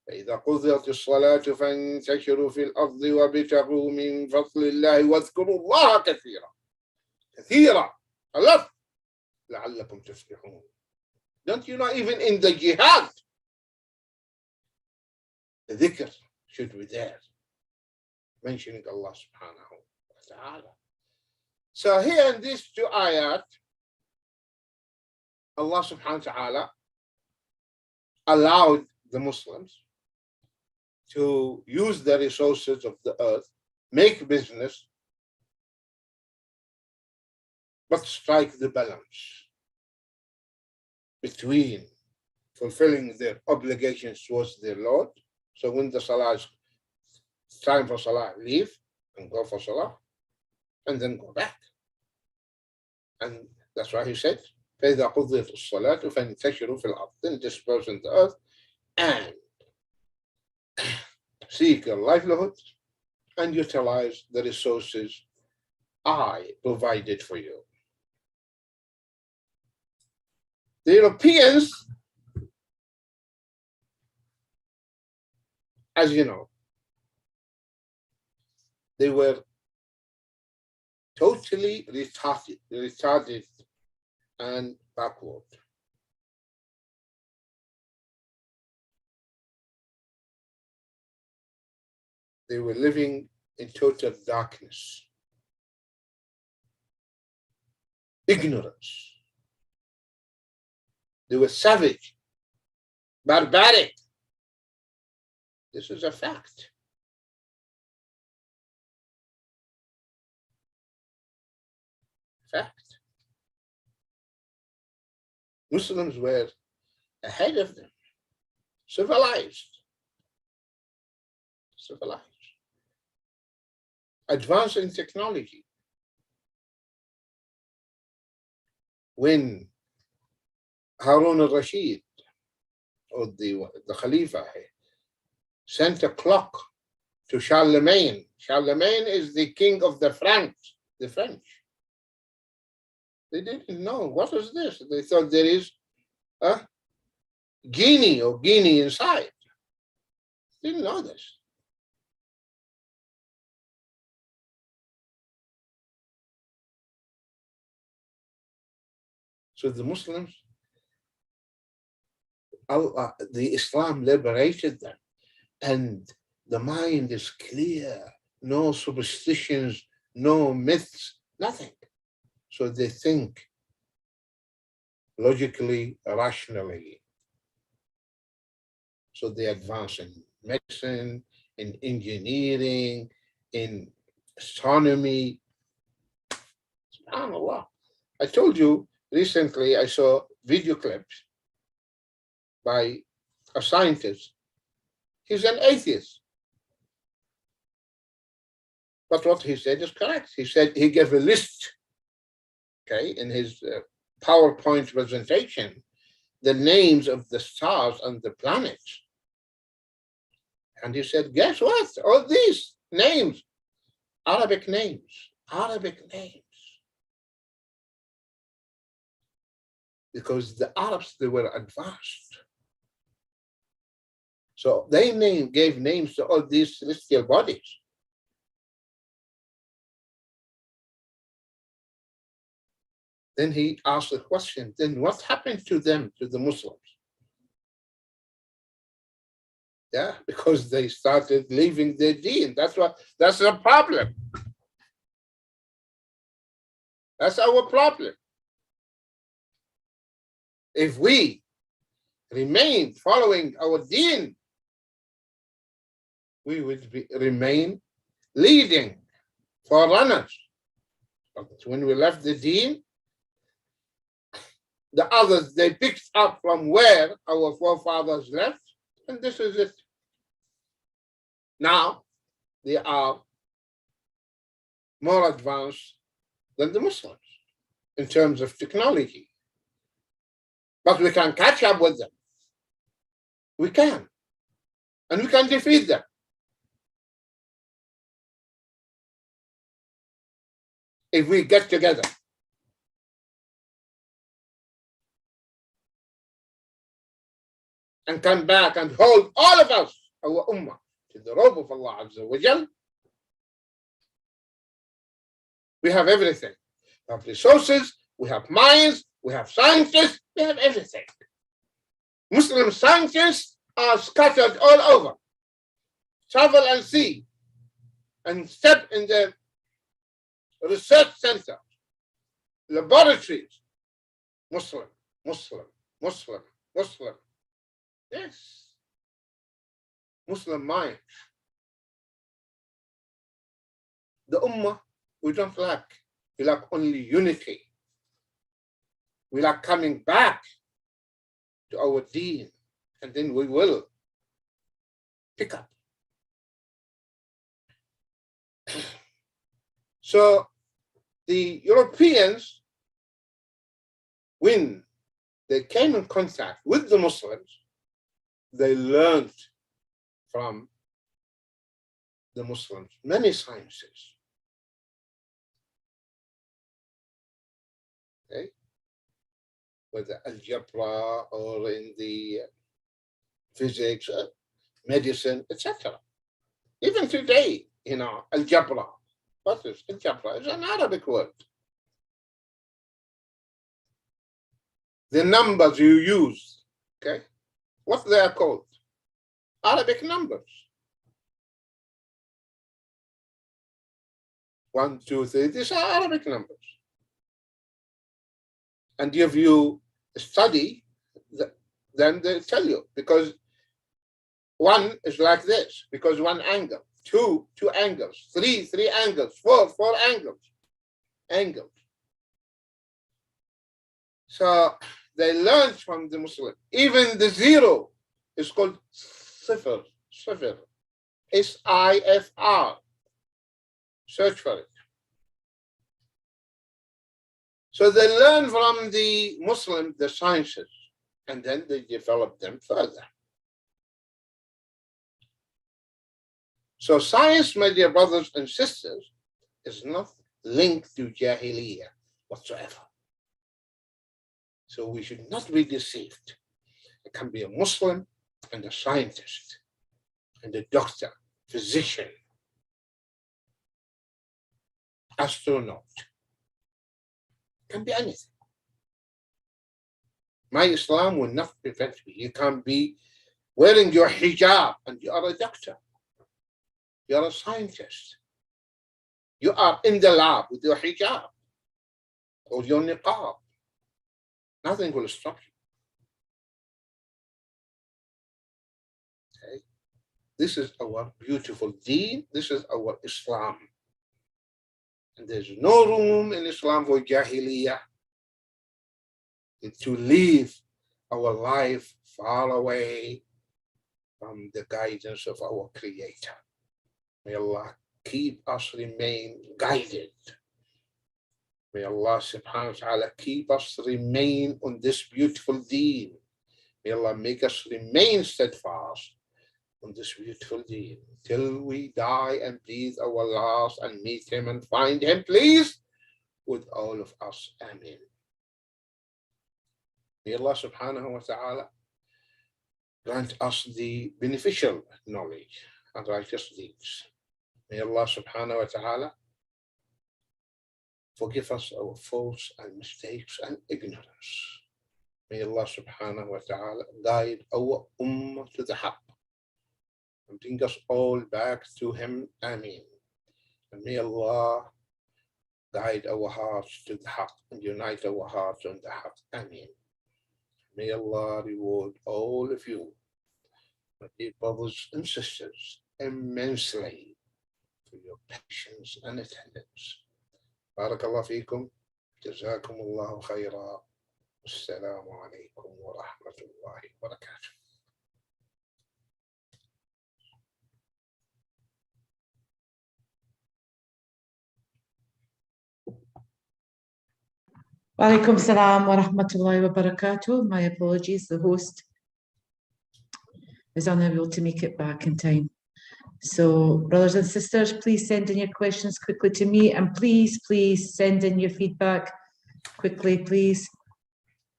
فإذا قضيت الصلاة فانتشروا في الأرض وابتغوا من فضل الله واذكروا الله كثيرا a lot لعلكم تفلحون. Don't you know, even in the jihad, the dhikr should be there, mentioning Allah subhanahu wa ta'ala. So here in these two ayat, Allah subhanahu wa ta'ala allowed the Muslims to use the resources of the earth, make business, but strike the balance between fulfilling their obligations towards their Lord. So when the Salah is time for Salah, leave and go for Salah, and then go back. And that's why he said, فَإِذَا قُضِيَتِ الصَّلَاةُ فَانْتَشِرُوا فِي الْأَرْضِ, then disperse in the earth and seek your livelihood and utilize the resources I provided for you. The Europeans, as you know, they were totally retarded and backward. They were living in total darkness, ignorance. They were savage, barbaric. This is a fact. Fact. Muslims were ahead of them, civilized, advanced in technology. When Harun al-Rashid, or the Khalifa, sent a clock to Charlemagne. Charlemagne is the king of the Franks, the French. They didn't know, what is this? They thought there is a genie or guinea inside. Didn't know this. So the Muslims, the Islam liberated them, and the mind is clear, no superstitions, no myths, nothing. So they think logically, rationally. So they advance in medicine, in engineering, in astronomy. SubhanAllah. I told you recently I saw video clips by a scientist. He's an atheist. But what he said is correct. He said he gave a list, okay, in his PowerPoint presentation, the names of the stars and the planets. And he said, guess what? All these names, Arabic names. Because the Arabs, they were advanced. So they gave names to all these celestial bodies. Then he asked the question, then what happened to them, to the Muslims? Yeah, because they started leaving their deen. That's the problem. That's our problem. If we remain following our deen, we would remain leading forerunners. But when we left the deen, the others, they picked up from where our forefathers left, and this is it. Now, they are more advanced than the Muslims in terms of technology. But we can catch up with them. We can. And we can defeat them. If we get together. And come back and hold all of us, our ummah, to the robe of Allah Azza wa Jal. We have everything. We have resources, we have minds, we have scientists, we have everything. Muslim scientists are scattered all over. Travel and see, and step in the research center, laboratories, Muslim, Muslim, Muslim, Muslim. Yes. Muslim mind. The Ummah, we don't lack. We lack only unity. We lack coming back to our deen, and then we will pick up. So the Europeans, when they came in contact with the Muslims, they learned from the Muslims many sciences. Okay? Whether algebra or in the physics, medicine, etc. Even today, algebra. What is algebra? It's an Arabic word. The numbers you use, okay? What they are called? Arabic numbers. 1, 2, 3, these are Arabic numbers. And if you study, then they tell you, because 1 is like this, because 1 angle, 2 angles, 3 angles, 4 angles. So they learned from the Muslim. Even the 0 is called sifr, S-I-F-R. Search for it. So they learn from the Muslim the sciences, and then they develop them further. So science, my dear brothers and sisters, is not linked to Jahiliyya whatsoever. So we should not be deceived. It can be a Muslim and a scientist and a doctor, physician, astronaut. It can be anything. My Islam will not prevent me. You can be wearing your hijab and you are a doctor. You are a scientist. You are in the lab with your hijab or your niqab. Nothing will stop you. Okay? This is our beautiful deen. This is our Islam. And there's no room in Islam for Jahiliyya, to live our life far away from the guidance of our Creator. May Allah keep us remain guided. May Allah subhanahu wa ta'ala keep us remain on this beautiful deen. May Allah make us remain steadfast on this beautiful deen till we die and breathe our last and meet Him and find Him pleased with all of us. Ameen. May Allah subhanahu wa ta'ala grant us the beneficial knowledge and righteous deeds. May Allah subhanahu wa ta'ala forgive us our faults and mistakes and ignorance. May Allah subhanahu wa ta'ala guide our ummah to the haqq and bring us all back to Him. Ameen. And may Allah guide our hearts to the haqq and unite our hearts on the haqq. Ameen. May Allah reward all of you, my dear brothers and sisters, immensely for your patience and attendance. Barakallahu feekum. Jazakumullahu khaira. Assalamu alaikum wa rahmatullahi wa barakatuh. Walaikum salam wa rahmatullahi wa barakatuh. My apologies, the host is unable to make it back in time. So, brothers and sisters, please send in your questions quickly to me, and please send in your feedback quickly, please.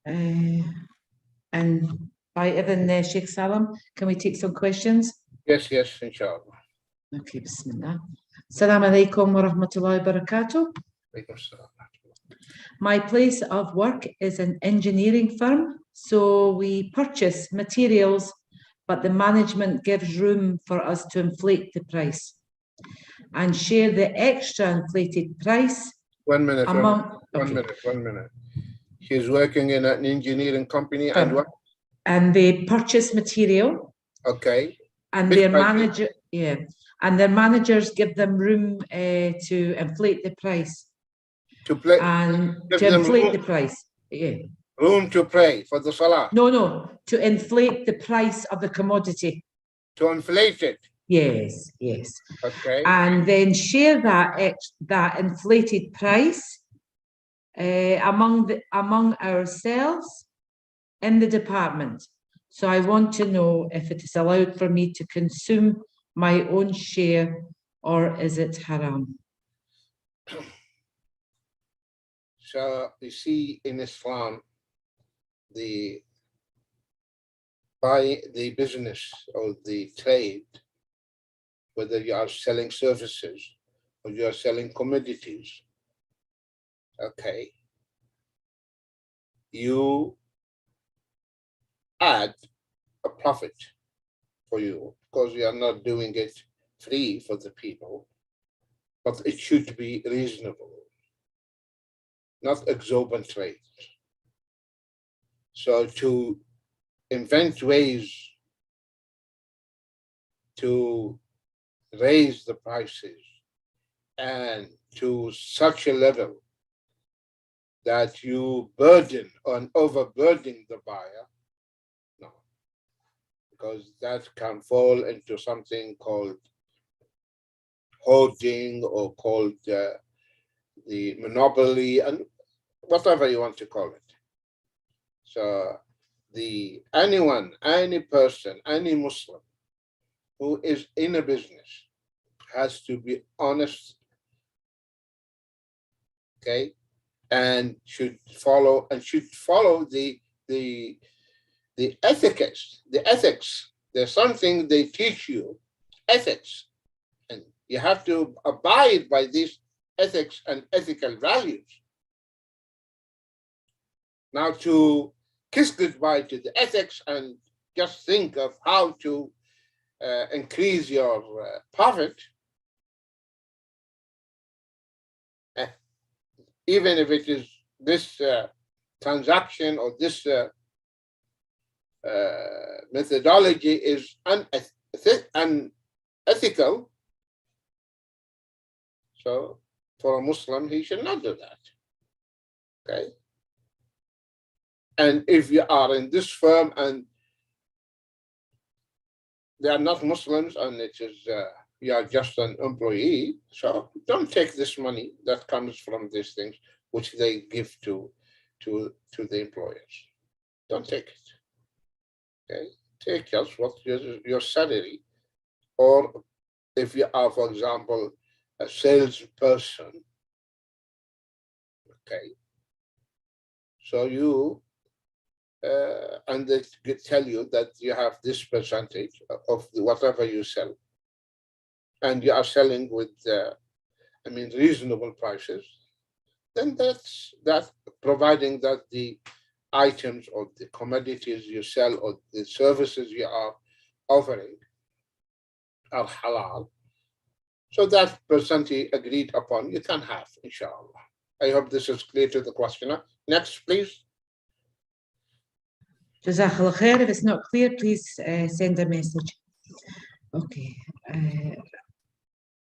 And by Ibn Shaykh Salem, can we take some questions? Yes, inshallah. Okay, bismillah. Assalamu alaikum wa rahmatullahi wa barakatuh. Alaikum salam. My place of work is an engineering firm, so we purchase materials, but the management gives room for us to inflate the price and share the extra inflated price One minute. among... One minute. She's working in an engineering company and what? And they purchase material. Okay. And Bit their by bit. manager, yeah, and their managers give them room to inflate the price. To play. And Give to them inflate room, the price. Yeah. room to pray for the salah. No, to inflate the price of the commodity. To inflate it. Yes, yes. Okay. And then share that inflated price among ourselves in the department. So I want to know if it is allowed for me to consume my own share, or is it haram? So you see in Islam, the business or the trade, whether you are selling services or you are selling commodities, okay, you add a profit for you because you are not doing it free for the people, but it should be reasonable, not exorbitant rates. So to invent ways to raise the prices and to such a level that you burden or overburden the buyer, no, because that can fall into something called hoarding or called the monopoly and whatever you want to call it. So any person, any Muslim who is in a business has to be honest, okay, and should follow the ethics. There's something they teach you, ethics, and you have to abide by these ethics and ethical values. Now to kiss goodbye to the ethics and just think of how to increase your profit, even if it is this transaction or this methodology is unethical. So for a Muslim, he should not do that. Okay. And if you are in this firm and they are not Muslims and it is you are just an employee, so don't take this money that comes from these things which they give to the employers. Don't take it. Okay, take just what your salary, or if you are, for example, a salesperson. Okay, so you and they tell you that you have this percentage of whatever you sell, and you are selling with, reasonable prices, then that's providing that the items or the commodities you sell or the services you are offering are halal. So that percentage agreed upon, you can have, inshallah. I hope this is clear to the questioner. Next, please. Jazakallah khair. If it's not clear, please send a message. Okay.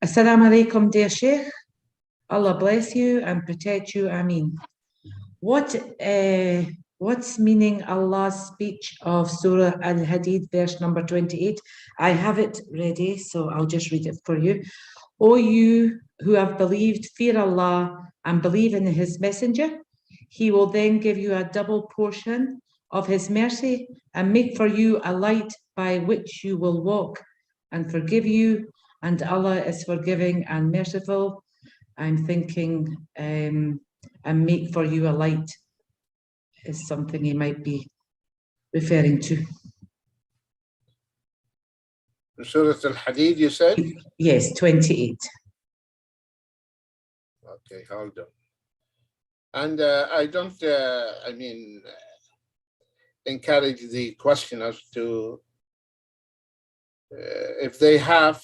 Assalamu alaikum, dear Sheikh. Allah bless you and protect you. Ameen. What's meaning Allah's speech of Surah Al-Hadid, verse number 28? I have it ready, so I'll just read it for you. O you who have believed, fear Allah and believe in His Messenger. He will then give you a double portion of His mercy and make for you a light by which you will walk and forgive you. And Allah is forgiving and merciful. I'm thinking, and make for you a light is something He might be referring to. Surah Al-Hadid, you said? Yes, 28. Okay, hold on. And I don't, encourage the questioners to, if they have,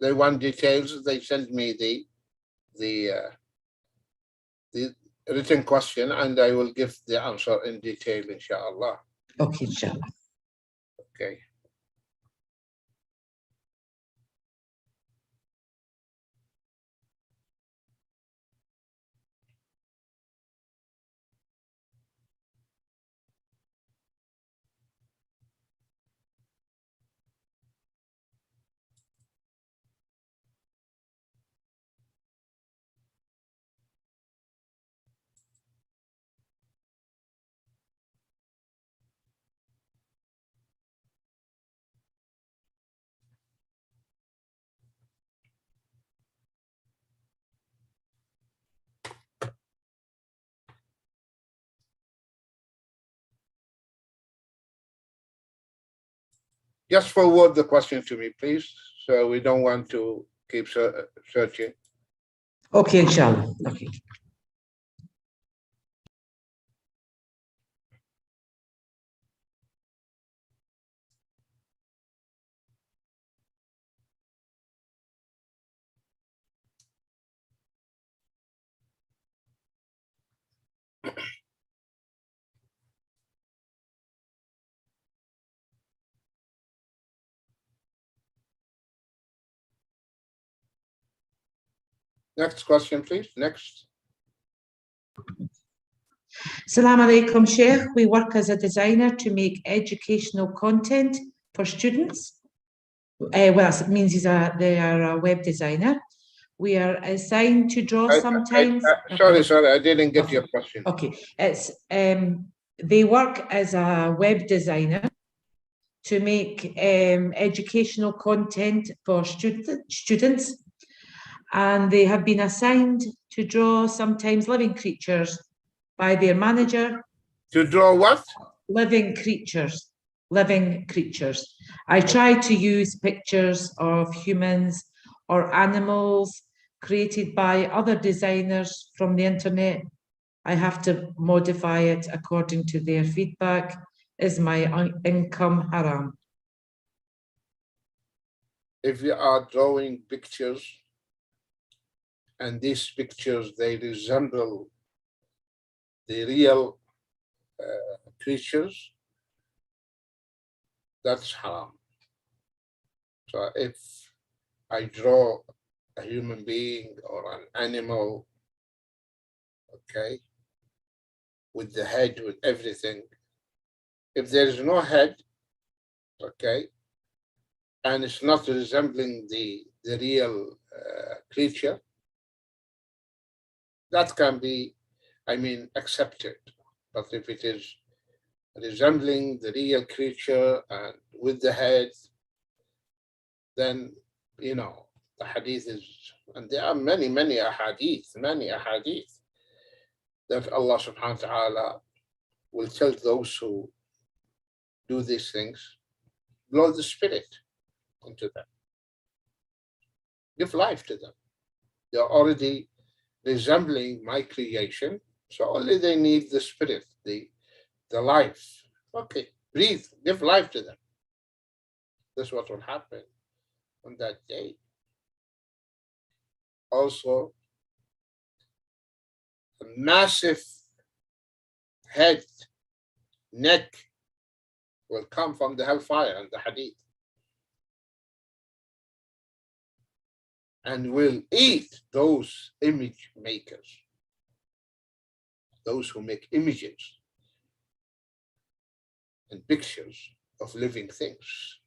they want details, they send me the written question, and I will give the answer in detail, inshallah. Okay, inshallah. Okay. Just forward the question to me, please. So we don't want to keep searching. Okay, inshallah. Okay. Next question, please. Next. Salam alaikum, Sheikh. We work as a designer to make educational content for students. Well, it means they are a web designer. We are assigned to draw sometimes. Sorry, I didn't get your question. Okay, it's they work as a web designer to make educational content for students, and they have been assigned to draw sometimes living creatures by their manager. To draw what? Living creatures. Living creatures. I try to use pictures of humans or animals created by other designers from the internet. I have to modify it according to their feedback. Is my income haram? If you are drawing pictures and these pictures, they resemble the real creatures, that's haram. So if I draw a human being or an animal, okay, with the head, with everything, if there is no head, okay, and it's not resembling the real creature, that can be, accepted. But if it is resembling the real creature and with the head, then, the hadith is, and there are many ahadith that Allah subhanahu wa ta'ala will tell those who do these things, blow the spirit into them, give life to them. They're already resembling my creation, so only they need the spirit, the life. Okay, breathe, give life to them. That's what will happen on that day. Also, a massive head, neck will come from the hellfire and the hadith, and will eat those image makers, those who make images and pictures of living things.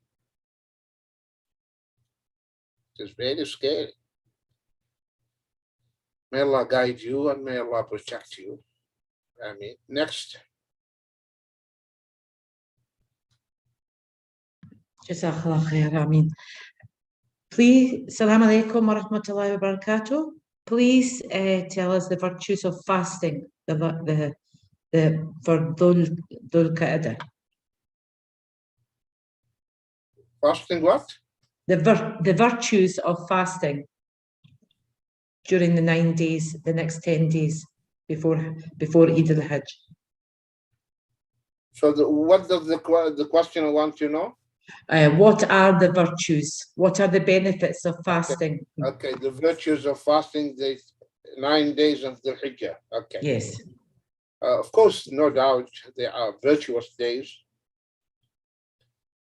It is very scary. May Allah guide you and may Allah protect you. Next. Jazakallah khair, Ameen. Please, Salam alaikum wa rahmatullahi wa barakatuh. Please tell us the virtues of fasting for Dhul Qa'dah. Fasting what? The virtues of fasting during the 9 days, the next 10 days before Eid al-Hajj. So what does the question want to know? What are the virtues? What are the benefits of fasting? Okay, the virtues of fasting, 9 days of the Hijjah. Okay. Yes. Of course, no doubt, they are virtuous days.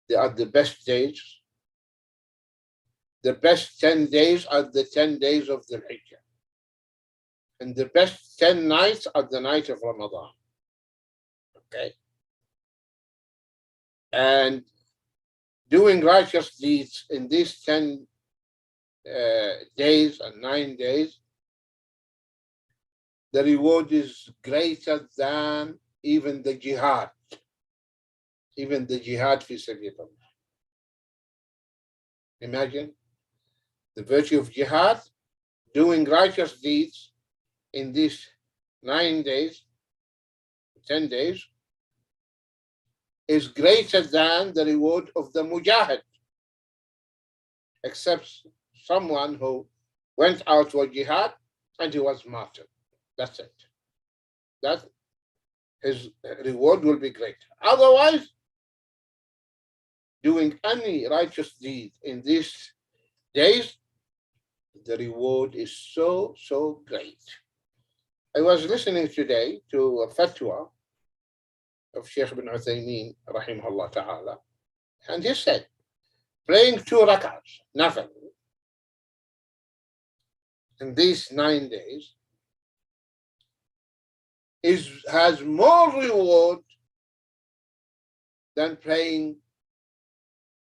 They are the best days. The best 10 days are the 10 days of the Hijjah. And the best 10 nights are the night of Ramadan. Okay. And doing righteous deeds in these 10 days and 9 days, the reward is greater than even the jihad. Even the jihad fi sabilillah. Imagine the virtue of jihad, doing righteous deeds in these 9 days, 10 days, is greater than the reward of the mujahid, except someone who went out for jihad and he was martyred. That's it. That his reward will be greater. Otherwise, doing any righteous deed in these days, the reward is so, so great. I was listening today to a fatwa of Shaykh ibn Uthaymeen, rahimahullah ta'ala, and he said, praying 2 rak'ahs, nafil, in these 9 days has more reward than praying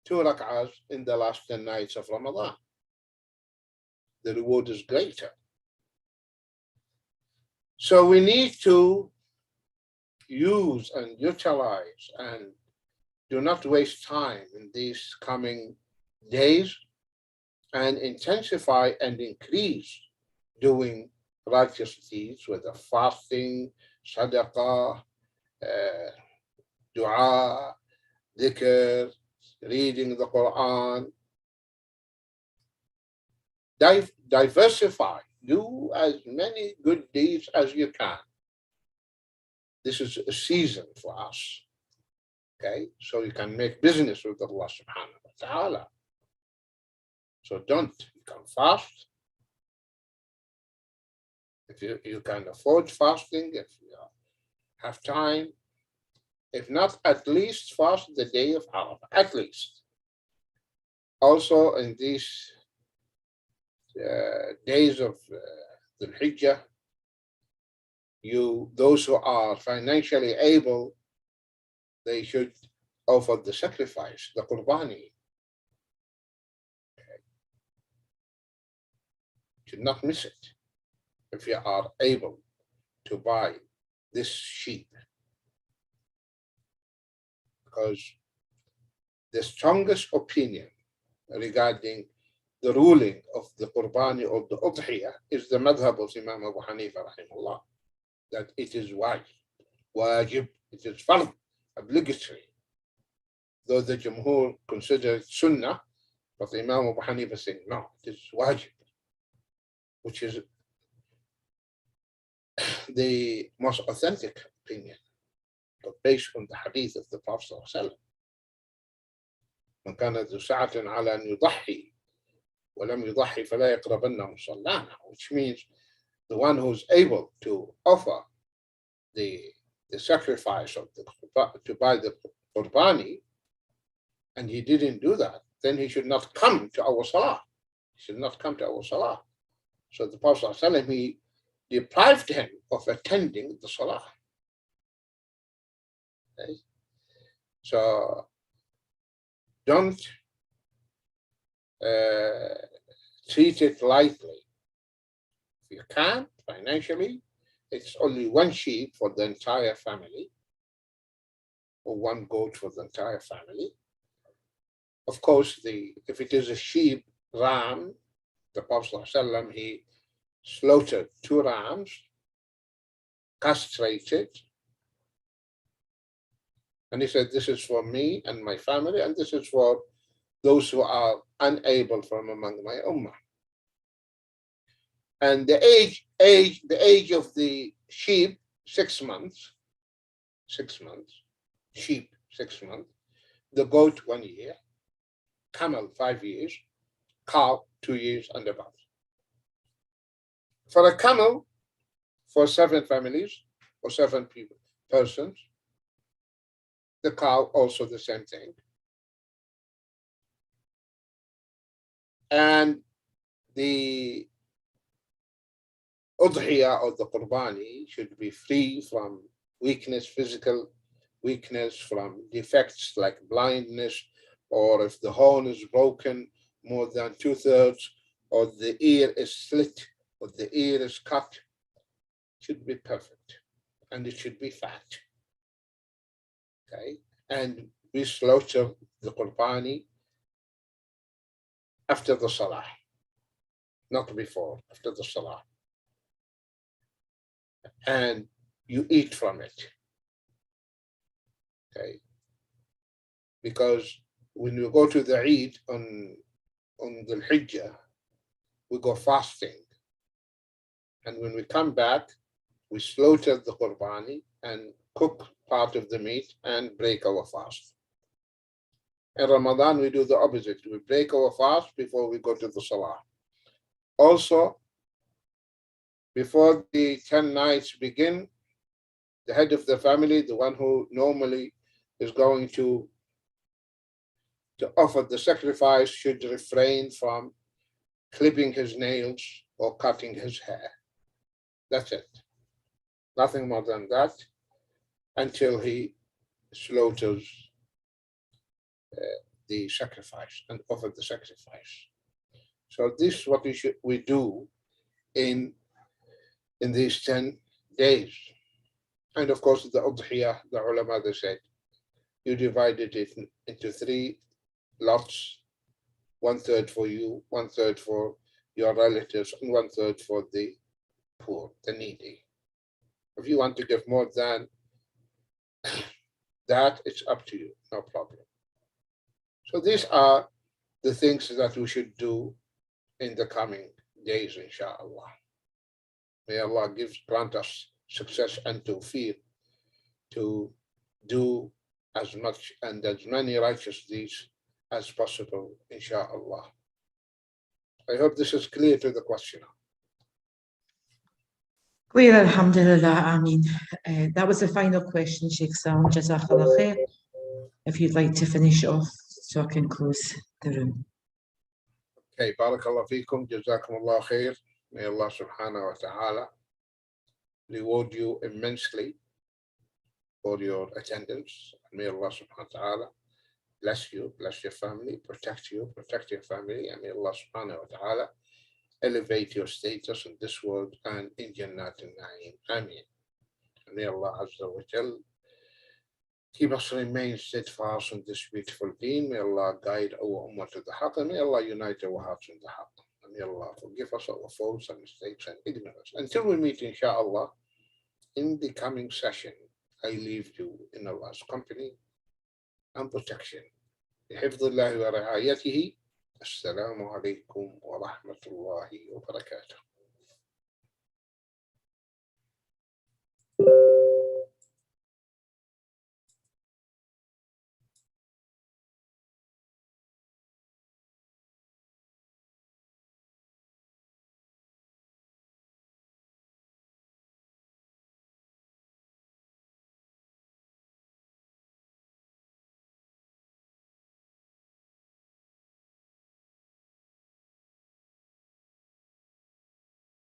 2 rak'ahs in the last 10 nights of Ramadan. The reward is greater. So we need to use and utilize and do not waste time in these coming days and intensify and increase doing righteous deeds, whether fasting, sadaqah, dua, dhikr, reading the Quran. Diversify, do as many good deeds as you can. This is a season for us, okay? So you can make business with Allah subhanahu wa ta'ala. So you can fast. If you can afford fasting, if you have time. If not, at least fast the day of Arafah, at least. Also in these days of the Hijjah, those who are financially able, they should offer the sacrifice, the qurbani. Okay. Should not miss it. If you are able to buy this sheep, because the strongest opinion regarding the ruling of the qurbani or the udhiyah is the madhab of Imam Abu Hanifa rahimahullah, that it is wajib, it is fard, obligatory. Though the Jumhur consider it sunnah, but Imam Abu Hanifa saying no, it is wajib, which is the most authentic opinion, but based on the hadith of the Prophet sallallahu alaihi wasallam. من كان ذو سعة على أن يضحي ولم يضحي فلا يقربن مصلانا, which means the one who's able to offer the sacrifice of to buy the qurbani, and he didn't do that, then he should not come to our salah. He should not come to our salah. So the Prophet sallallahu alaihi wasallam, he deprived him of attending the salah. Okay. So don't treat it lightly. If you can, financially, it's only 1 sheep for the entire family, or 1 goat for the entire family. Of course, if it is a sheep, ram, the Prophet ﷺ, he slaughtered 2 rams, castrated, and he said, this is for me and my family, and this is for those who are unable from among my ummah. And the age of the sheep, 6 months. 6 months. Sheep, 6 months. The goat, 1 year. Camel, 5 years. Cow, 2 years and above. For a camel, for 7 families or 7 persons, the cow also the same thing. And the udhiyah or the qurbani should be free from weakness, physical weakness, from defects like blindness, or if the horn is broken more than 2/3, or the ear is slit, or the ear is cut, it should be perfect, and it should be fat. Okay, and we slaughter the qurbani after the salah, not before, after the salah. And you eat from it. Okay, because when you go to the Eid on the Hijjah, we go fasting. And when we come back, we slaughter the qurbani and cook part of the meat and break our fast. In Ramadan, we do the opposite. We break our fast before we go to the salah. Also, before the 10 nights begin, the head of the family, the one who normally is going to offer the sacrifice, should refrain from clipping his nails or cutting his hair. That's it. Nothing more than that until he slaughters the sacrifice and offer the sacrifice. So this is what we do in these 10 days. And of course, the udhiyah, the ulama, they said, you divided it into 3 lots, 1/3 for you, 1/3 for your relatives, and 1/3 for the poor, the needy. If you want to give more than that, it's up to you, no problem. So these are the things that we should do in the coming days, inshallah. May Allah grant us success and tawfiq to do as much and as many righteous deeds as possible, inshallah. I hope this is clear to the questioner. Clear, alhamdulillah, Ameen. That was the final question, Shaykh Salem. Jazakallah khair. If you'd like to finish off, so I can close the room. Okay, barakallah feekum, jazakumullah khair. May Allah subhanahu wa ta'ala reward you immensely for your attendance. May Allah subhanahu wa ta'ala bless you, bless your family, protect you, protect your family, and may Allah subhanahu wa ta'ala elevate your status in this world and in Jannat al-Na'im. Ameen. And may Allah Azza wa Jal keep us remain steadfast in this beautiful deen. May Allah guide our ummah to the haqq, and may Allah unite our hearts in the haqq. And may Allah forgive us our faults and mistakes and ignorance. Until we meet, inshallah, in the coming session, I leave you in Allah's company and protection. بحفظ الله ورعايته. السلام عليكم ورحمة الله وبركاته.